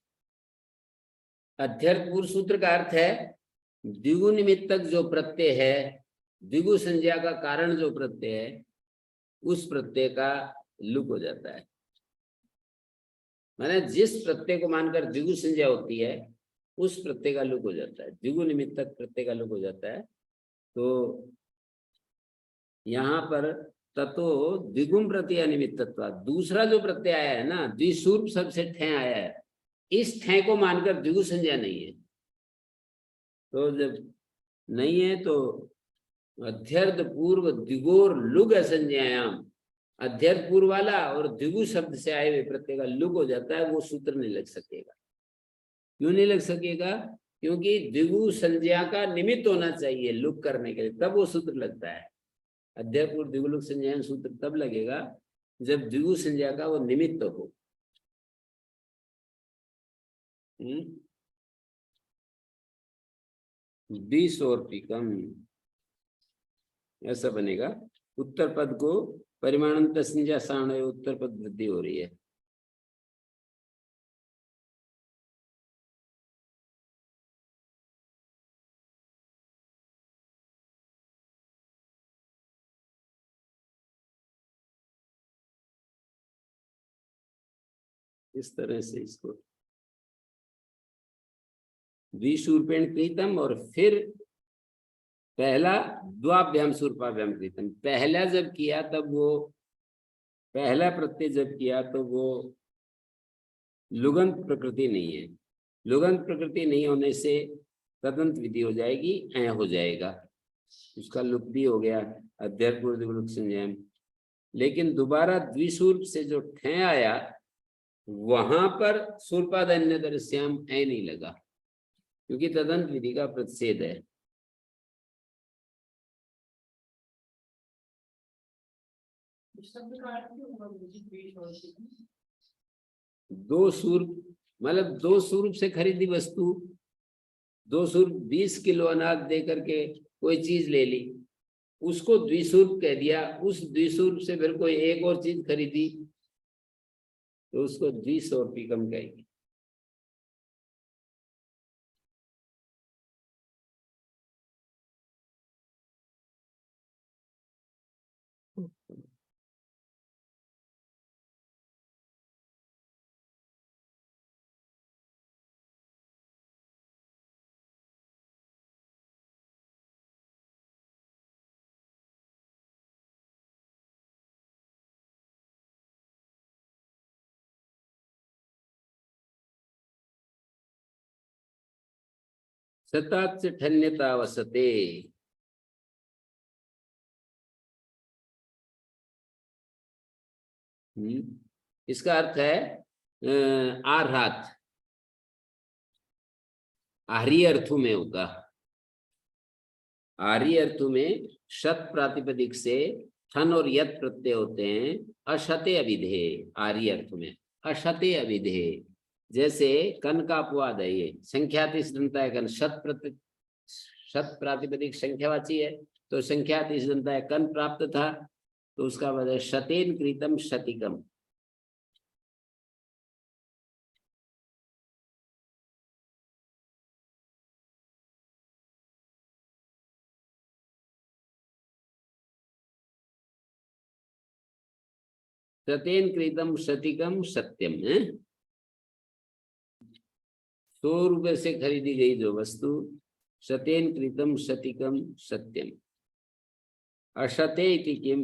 अध्यर्थ पूर्व सूत्र का अर्थ है द्विगु निमित्तक जो प्रत्यय है, द्विगु संज्ञा का कारण जो प्रत्यय है, उस प्रत्यय का लुक हो जाता है। माने जिस प्रत्यय को मानकर द्विगु संज्ञा होती है, उस प्रत्यय का लुक हो जाता है, द्विगु निमित्तक प्रत्यय का लुक हो जाता है। तो यहाँ पर ततो द्विगुम प्रति अनिमित्तत्व, दूसरा जो प्रत्यय आया है ना, द्विसूर्प शब्द से ठय आया है, इस ठय को मानकर द्विगु संज्ञा नहीं है। तो जब नहीं है तो अध्यर्थ पूर्व द्विगोर लुग संज्ञायाम, अध्यर्थ पूर्व वाला और द्विगु शब्द से आए हुए प्रत्यय का लुग हो जाता है, वो सूत्र नहीं लग सकेगा। क्यों नहीं लग सकेगा? क्योंकि द्विगु संज्ञा का निमित्त होना चाहिए लुग करने के लिए, तब वो सूत्र लगता है। अध्यर्थ पूर्व द्विगु लुग संज्ञा सूत्र तब लगेगा जब द्विगु संज्ञा का वो निमित्त हो। द्विसौर्पिकम ऐसा बनेगा। उत्तर पद को परिमाणंत संज्ञा सारणय उत्तर पद वृद्धि हो रही है। इस तरह से इसको द्विशूर्पेण क्रीतम, और फिर पहला द्वाभ्याम सूर्पाभ्याम क्रीतम, पहला जब किया तब वो पहला प्रत्यय जब किया तो वो लुगंत प्रकृति नहीं है। लुगंत प्रकृति नहीं होने से तदंत विधि हो जाएगी, ऐ हो जाएगा, उसका लुक भी हो गया अध्यर्थ पूर्व द्विगु लुक संज्ञा। लेकिन दोबारा द्विसूर्प से जो ठय आया, वहां पर सूर्पादन्यतरस्याम ऐ नहीं लगा, क्योंकि तदंत विधि का प्रतिषेध है। दो सूर्प मतलब दो सूर्प से खरीदी वस्तु, दो सूर्प 20 किलो अनाज दे करके कोई चीज ले ली, उसको द्विसूर्प कह दिया। उस द्विसूर्प से फिर कोई एक और चीज खरीदी तो उसको द्विसौर्पिकम कहेंगे। सताच ठन्यता वसते, इसका अर्थ है आर्हात, आर्य अर्थों में होगा। आर्य अर्थों में शत प्रातिपदिक से ठन और यत प्रत्यय होते हैं अशते अविधेय। आर्य अर्थों में अशते अविधेय, जैसे कन का अपवाद है, ये संख्यातीस दंता है कन, शत प्रातिपदिक संख्यावाची है, तो संख्यातीस दंता है कन प्राप्त था, तो उसका वजह शतेन कृतम शतिकम। शतेन कृतम शतिकम सत्यम है। 100 रुपए से खरीदी गई जो वस्तु, शतेन कृतम शतिकम सत्यम। अशते इति किम,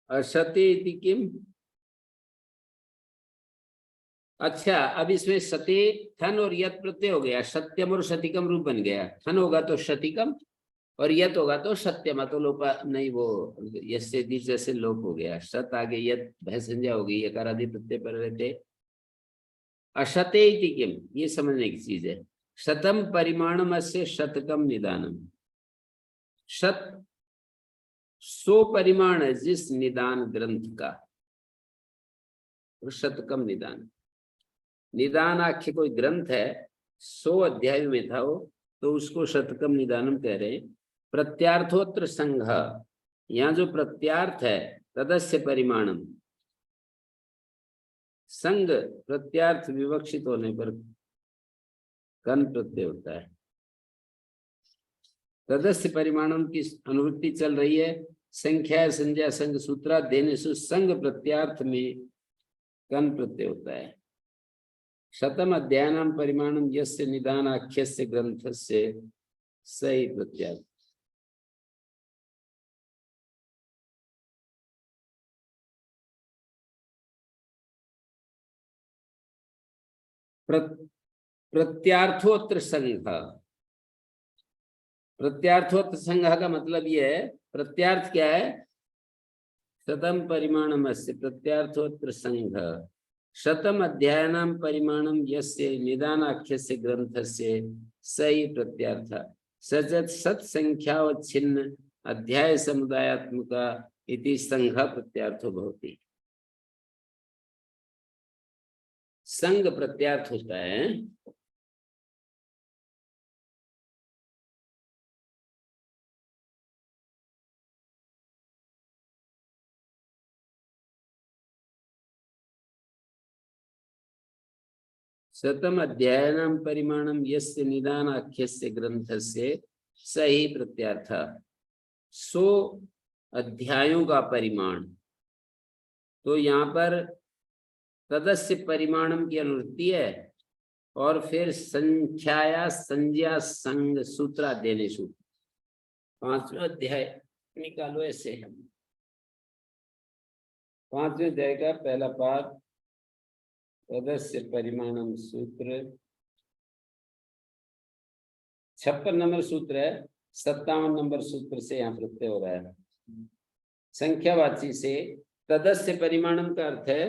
अशते इति किम। अच्छा, अब इसमें सते ठन और यत प्रत्यय हो गया, सत्यम और शतिकम रूप बन गया। ठन होगा तो शतिकम और यत होगा तो सत्यम, तो लोपा नहीं, वो यस्य दिश जैसे लोप हो गया। सत आगे यत भय संज्ञा हो गई, यकार आदि प्रत्यय पर रहते। अशते इति किम, ये समझने की चीज है। शतम परिमाणम अस्य शतकम निदानम। शत 100 परिमाण है जिस निदान ग्रंथ का, शतकम निदान। निदान आख्य कोई ग्रंथ है, 100 अध्याय में था वो, तो उसको शतकम निदानम कह रहे हैं। प्रत्यार्थोत्र संघ, यहाँ जो प्रत्यार्थ है तदस्य परिमाणम, संघ प्रत्यार्थ विवक्षित होने पर कन प्रत्यय होता है। तदस्य परिमाणम की अनुवृत्ति चल रही है, संख्या संज्ञा संघ सूत्रा देने से संघ प्रत्यार्थ में कन प्रत्यय होता है। शतम अध्यायनाम परिमाणम यस्य निदान आख्यस्य ग्रंथस्य सही प्रत्यार्थ। प्रत्यार्थोत्र संघ, प्रत्यार्थोत्र संघ का मतलब ये है, प्रत्यार्थ क्या है, शतम परिमाणमस्य प्रत्यार्थोत्र संघ। शतम अध्यायनाम परिमाणम यस्य निदानाख्यस्य ग्रंथस्य सही प्रत्यार्थ। सचत सत संख्यावच्छिन्न अध्याय समुदायात्मका इति संघ प्रत्यार्थो भवति। संघ प्रत्यार्थ होता है। शतम अध्यायनाम परिमाणम यस्य निदान आख्यस्य ग्रंथस्य सही प्रत्यार्थ। 100 अध्यायों का परिमाण, तो यहाँ पर तदस्य परिमाणम की अनुवृत्ति है, और फिर संख्याया संज्ञा संघ सूत्रा देने सूत्र। 5वें अध्याय निकालो ऐसे, 5वें अध्याय का पहला पाठ, तदस्य परिमाणम सूत्र 56 नंबर सूत्र है, 57 नंबर सूत्र से यहाँ प्रत्यय हो रहा है। संख्यावाची से तदस्य परिमाणम का अर्थ है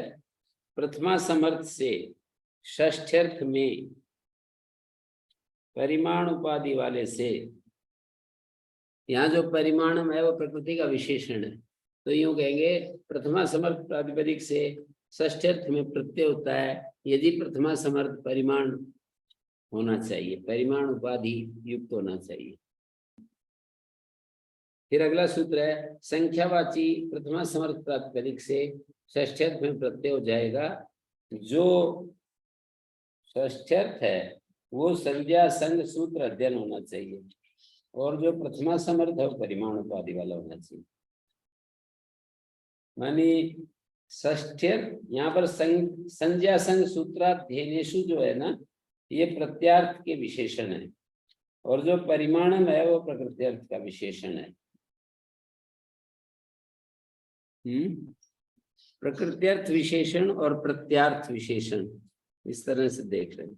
प्रथमा समर्थ से षष्ठ्यर्थ में परिमाण उपाधि वाले से। यहाँ जो परिमाणम है वो प्रकृति का विशेषण है, तो यूं कहेंगे प्रथमा समर्थ प्रातिपदिक से षष्ठ्यर्थ में प्रत्यय होता है यदि प्रथमा समर्थ परिमाण होना चाहिए, परिमाण उपाधि युक्त होना चाहिए। फिर अगला सूत्र है संख्यावाची प्रथमा समर्थ प्रातिपदिक से षष्ठ्यर्थ में प्रत्यय हो जाएगा। जो षष्ठ्यर्थ है वो संज्ञा संघ सूत्र अध्ययन होना चाहिए, और जो प्रथमा समर्थ है वो परिमाण उपाधि वाला होना चाहिए। मानी षष्ठ्यर्थ, यहाँ पर संज्ञा संघ सूत्राध्ययनेषु जो है ना, ये प्रत्यार्थ के विशेषण है, और जो परिमाणम है वो प्रकृत्यर्थ का विशेषण है। प्रकृत्यर्थ विशेषण और प्रत्यार्थ विशेषण इस तरह से देख रहे हैं।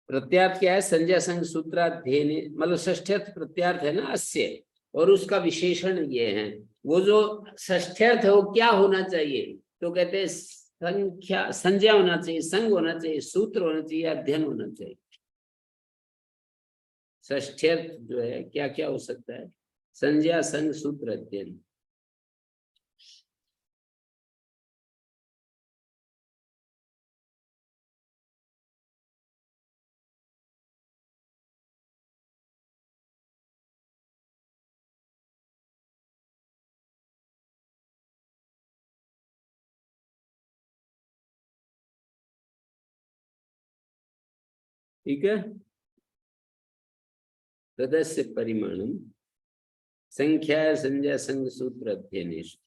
प्रत्यार्थ क्या है? संज्ञा संग सूत्राध्ययन, मतलब षष्ठ्यर्थ प्रत्यार्थ है ना अस्य, और उसका विशेषण ये है। वो जो षष्ठ्यर्थ है वो क्या होना चाहिए? तो कहते हैं संख्या, संज्ञा होना चाहिए, संग होना चाहिए, सूत्र होना चाहिए, अध्ययन होना चाहिए। षष्ठ्यर्थ जो है क्या क्या हो सकता है? संज्ञा संग सूत्र अध्ययन। ठीक है। तदस्य परिमाणम संख्या संज्ञा संग सूत्र अध्ययनेषु।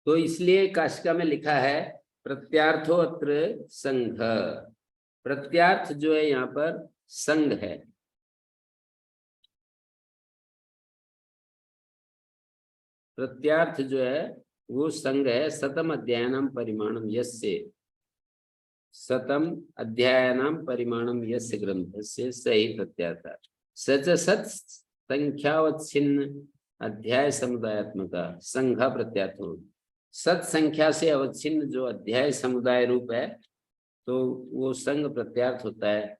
तो इसलिए काशिका में लिखा है प्रत्यार्थो अत्र संघ। प्रत्यार्थ जो है यहाँ पर संघ है। प्रत्यार्थ जो है वो संघ है। सतम अध्यायानाम परिमाणम यस्य, सतम अध्यायानाम परिमाणम यस्य ग्रंथस्य सही प्रत्यार्थ। सच सत संख्यावच्छिन्न अध्याय समुदायात्मका संघ प्रत्यार्थ हो। सत संख्या से अवच्छिन्न जो अध्याय समुदाय रूप है तो वो संघ प्रत्यार्थ होता है।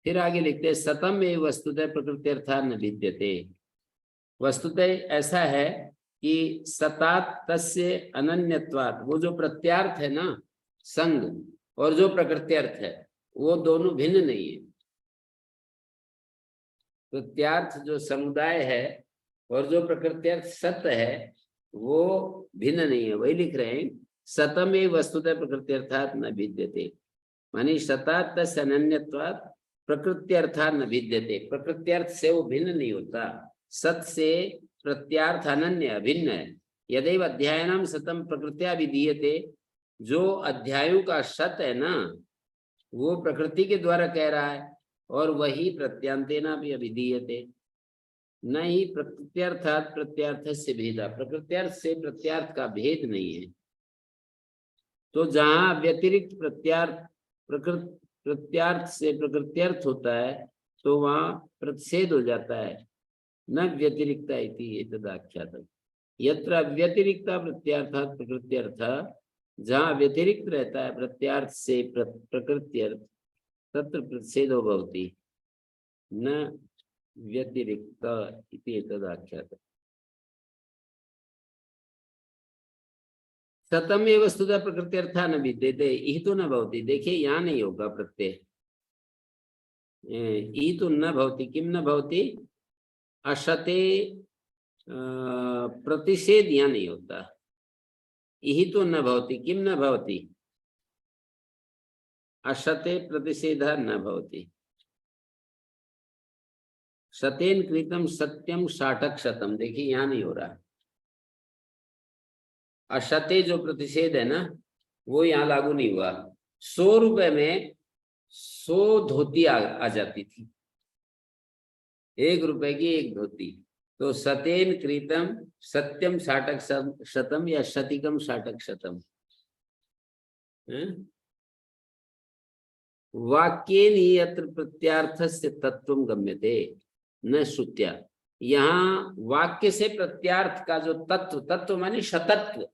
फिर आगे लिखते हैं सतम एवं वस्तुतः प्रकृत्यर्था न विद्यते। वस्तुतः ऐसा है कि सतात तस्य अनन्यत्वात्, वो जो प्रत्यार्थ है ना संघ और जो प्रकृत्यर्थ है वो दोनों भिन्न नहीं है। प्रत्यार्थ जो समुदाय है और जो प्रकृत्यर्थ सत्य है वो भिन्न नहीं है। वही लिख रहे हैं सतम एवं वस्तुतः प्रकृत्यर्थात् न विद्यते, मानी सतात तस्य अनन्यत्वात् प्रकृत्यर्थात् न विद्यते। प्रकृत्यर्थ से वो भिन्न नहीं होता। सत से प्रत्यार्थ अनन्य अभिन्न है। यदेव अध्यायानाम सतम प्रकृत्या विधीयते, जो अध्यायों का सत है ना वो प्रकृति के द्वारा कह रहा है, और वही प्रत्यांतेना भी अभिधीयते। नहीं प्रकृत्यर्थात् प्रत्यार्थ से भेदा, प्रकृत्यर्थ से प्रत्यार्थ का भेद नहीं है। तो जहां व्यतिरिक्त प्रत्यार्थ से प्रकृत्यर्थ होता है तो वहां प्रतिषेध हो जाता है। न व्यतिरिक्ता इति एतदाख्यातम्। यत्र अव्यतिरिक्ता प्रत्यार्थात् प्रकृत्यर्थ, जहां व्यतिरिक्त रहता है प्रत्यार्थ से प्रकृत्यर्थ, तत्र प्रतिषेधो भवति न व्यतिरिक्त इति एतदाख्यातम्। सतम एव वस्तुतः प्रकृत्यर्था न विद्यते, ई तो न भवति। देखिए यहाँ नहीं होगा प्रत्यय, ई तो न भवति। किम न भवति? असते प्रतिषेध यहाँ नहीं होता। यही तो न भवति। किम न भवति? असते प्रतिषेध न भवति। सतेन कृतम सत्यम साठक शतम, देखिए यहाँ नहीं हो रहा। असते जो प्रतिषेध है ना वो यहाँ लागू नहीं हुआ। 100 रुपए में 100 धोती आ जाती थी, 1 रुपए की 1 धोती। तो सतेन कृतम सत्यम साठक शतम या शतिकम साठक शतम। वाक्येन यत्र प्रत्यार्थस्य तत्वं गम्यते न श्रुत्या। यहाँ वाक्य से प्रत्यार्थ का जो तत्व, तत्व माने शतत्व,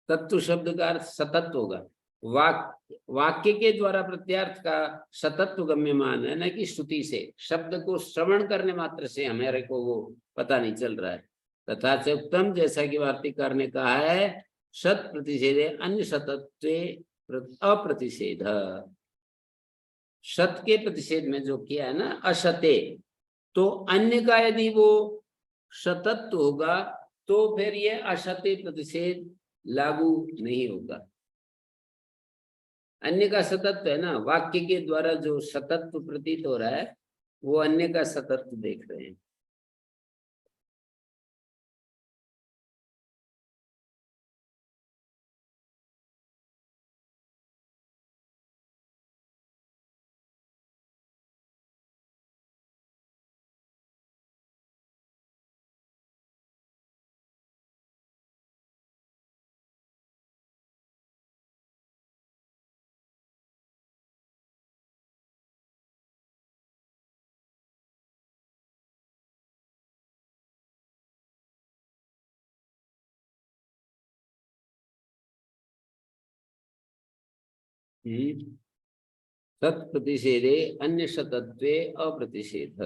तत्व शब्द का अर्थ सतत्व होगा। वाक्य के द्वारा प्रत्यार्थ का सतत्व गम्यमान है, न कि श्रुति से। शब्द को श्रवण करने मात्र से हमारे को वो पता नहीं चल रहा है। तथा से उत्तम, जैसा कि वार्तिकार ने कहा है, शत प्रतिषेधे अन्य शतत्वे अप्रतिषेध। शत के प्रतिषेध में जो किया है ना अशते, तो अन्य का यदि वो शतत्व होगा तो फिर ये अशते प्रतिषेध लागू नहीं होगा। अन्य का सतत्व है ना, वाक्य के द्वारा जो सतत्व प्रतीत हो रहा है वो अन्य का सतत्व देख रहे हैं। तत्प्रतिषेधे अन्य सतत्वे अप्रतिषेध।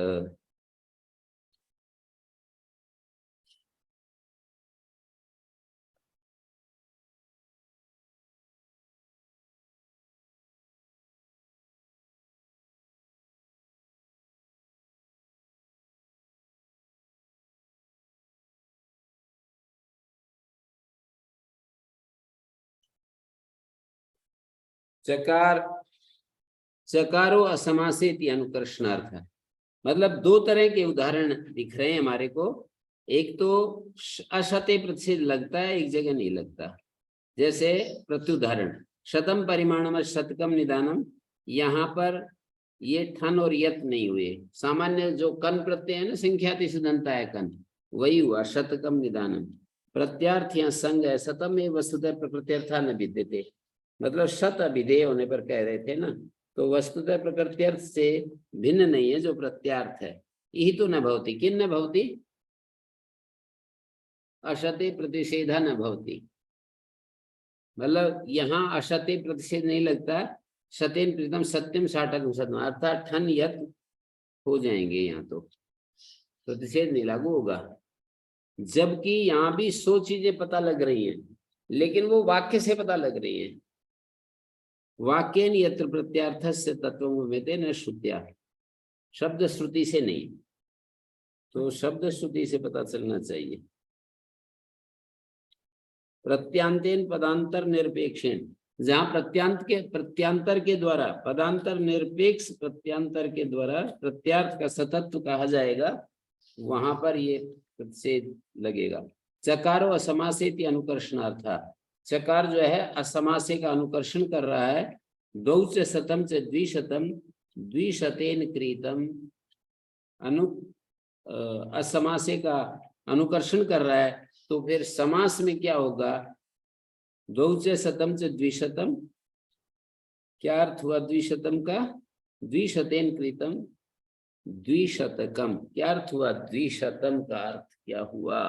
चकार चकारो असमासेति अनुकर्षणार्थ, मतलब दो तरह के उदाहरण दिख रहे हैं हमारे को। एक तो अशते प्रतिषेध लगता है, एक जगह नहीं लगता। जैसे प्रत्युदाहरण, शतम परिमाणम शतकम निदानम, यहाँ पर ये ठन और यत नहीं हुए। सामान्य जो कन प्रत्यय है ना, संख्याति सिद्धंता है कन, वही हुआ शतकम निदानम। प्रत्यार्थ यहाँ संग है, शतम में वस्तुतः प्रकृत्यर्था न विद्यते, मतलब शत अभिधेय होने पर कह रहे थे ना, तो वस्तुतः प्रकृत्यर्थ से भिन्न नहीं है जो प्रत्यार्थ है। यही तो न भवति, किन न भवति, अशते प्रतिषेधा न भवति, मतलब यहाँ अशते प्रतिषेध नहीं लगता। शतेन प्रीतम सत्यम साठकम सत्यम, अर्थात ठन यत हो जाएंगे, यहाँ तो प्रतिषेध नहीं लागू होगा। जबकि यहाँ भी 100 चीजें पता लग रही हैं, लेकिन वो वाक्य से पता लग रही है। वाक्येन यत्र प्रत्यार्थस्य तत्त्वमेते न श्रुत्या, शब्द श्रुति से नहीं, तो शब्द श्रुति से पता चलना चाहिए। प्रत्यांतेन पदांतर निरपेक्षेण, जहां प्रत्यांतर के द्वारा, पदांतर निरपेक्ष प्रत्यांतर के द्वारा प्रत्यार्थ का सतत्व कहा जाएगा, वहां पर ये प्रतिषेध लगेगा। चकारो असमासेति अनुकर्षणार्था, चकार जो है असमासे का अनुकर्षण कर रहा है। द्वौ च शतम च द्विशतम द्विशतेन क्रीतम, असमासे का अनुकर्षण कर रहा है, तो फिर समास में क्या होगा, द्वौ च शतम च द्विशतम, क्या अर्थ हुआ द्विशतम का, द्विशतेन क्रीतम द्विशतकम, क्या अर्थ हुआ, द्विशतम का अर्थ क्या हुआ,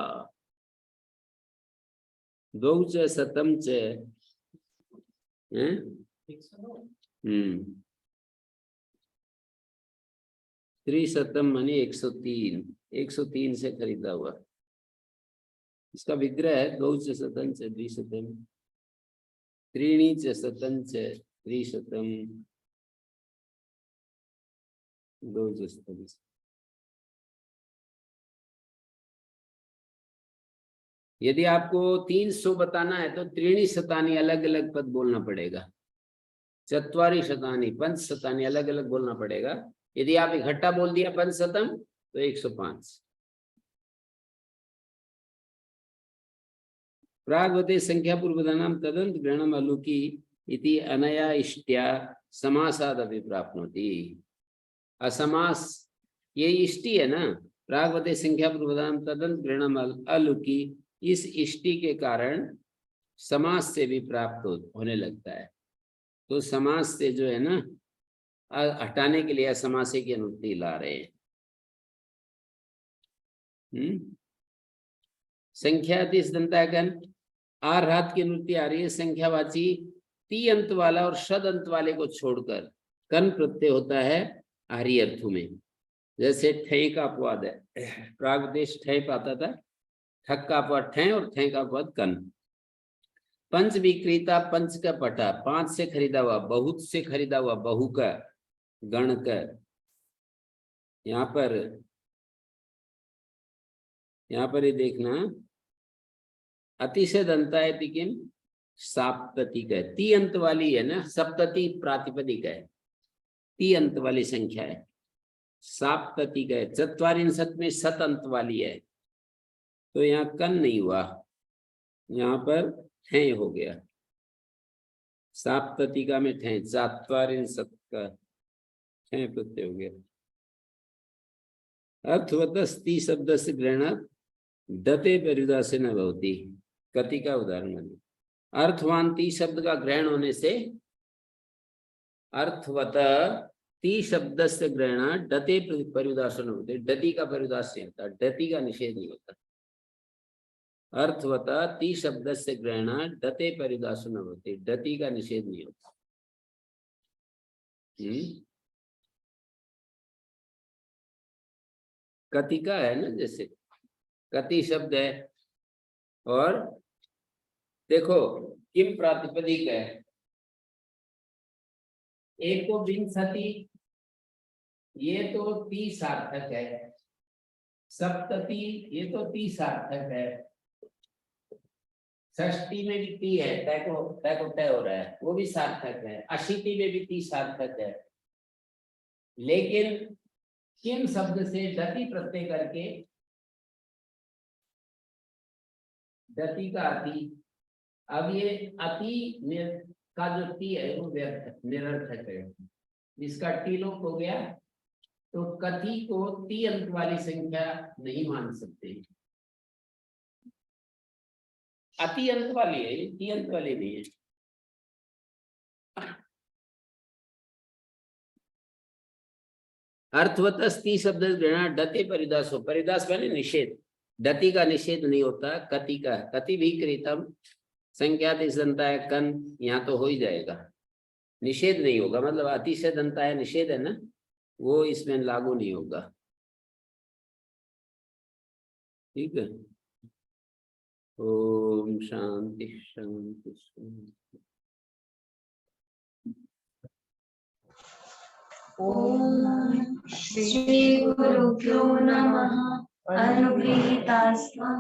द्वौ च शतम च, त्रिशतम माने 103, 103 से खरीदा हुआ। इसका विग्रह है द्वौ च शतम च द्विशतम त्रीणि च शतम च त्रिशतम द्वौ च शतम। यदि आपको 300 बताना है तो त्रीणि शतानी अलग अलग पद बोलना पड़ेगा, चत्वारि शतानी पंच शतानी अलग अलग बोलना पड़ेगा। यदि आप इकट्ठा बोल दिया पंचशतम तो 105। प्रागवते संख्या पूर्वदानां तदंत ग्रहणम अलुकी इति अनया इष्ट्या समासाद अभी प्राप्नोति। असमास ये इष्टि है ना, प्रागवते संख्या पूर्वदानां तदंत ग्रहणम अलुकी, इस इष्टि के कारण समास से भी प्राप्त होने लगता है। तो समास से जो है ना हटाने के लिए असमासे की अनुवृत्ति ला रहे हैं। संख्याति दंतागन आर रात की अनुवृत्ति आ रही है, संख्यावाची ती अंत वाला और शद अंत वाले को छोड़कर कन प्रत्यय होता है आर्य अर्थों में। जैसे ठय का अपवाद है, प्रागदेश ठय पाता था, ठक का अपवाद ठय और ठय का अपवाद कन। पंच विक्रेता पंच का पटा, 5 से खरीदा हुआ, बहुत से खरीदा हुआ, बहु का, गण का। यहाँ पर ये देखना, अतिशय दंता है किम साप्ततिक है, ती अंत वाली है ना, सप्तति प्रातिपदिक है, ती अंत वाली संख्या है, साप्ततिक है। चत्वारिंशत में सत अंत वाली है, तो यहाँ कन नहीं हुआ, यहाँ पर ठे हो गया। साप्ततिका में ठे, चत्वारिंशत का ठे प्रत्यय हो गया। अर्थवतस्ति शब्द से ग्रहणात् दते परिदा से न भवती, कति का उदाहरण है। अर्थवान ती शब्द का ग्रहण होने से अर्थवत ती शब्द से ग्रहण डते परिदासन होते, डति का परिदास नहीं होता, डति का निषेध नहीं होता। अर्थवत ती शब्द से ग्रहण डते परिदासन होते, डति का निषेध नहीं होता। कति का है ना, जैसे कति शब्द है, और देखो किम प्रातिपदिक है, एक तो विंशति, ये तो 30 सार्थक है। सप्तति, ये तो 30 सार्थक है। षष्ठी में भी 30 है, तय हो रहा है, वो भी सार्थक है। अशीति में भी 30 सार्थक है। लेकिन किम शब्द से डति प्रत्यय करके, डति का अति, अब ये अति का जो टी है वो व्यर्थ निरर्थक है, जिसका टी लोप हो गया, तो कति को ती अंक वाली संख्या नहीं मान सकते। अति अंत वाली है, ती अंत वाली नहीं है। अर्थवतस्ति शब्द ग्रहण डते परिदासो, परिदास माने निषेध, डति का निषेध नहीं होता, कति का। कति भी कृतम संख्या दंता है कन, यहाँ तो हो ही जाएगा, निषेध नहीं होगा। मतलब अतिशय दंता है, निषेध है ना, वो इसमें लागू नहीं होगा। ठीक है। ओम शांति शांति शांति। ओम श्री गुरुभ्यो नमः। अनुगृहीतास्त्वं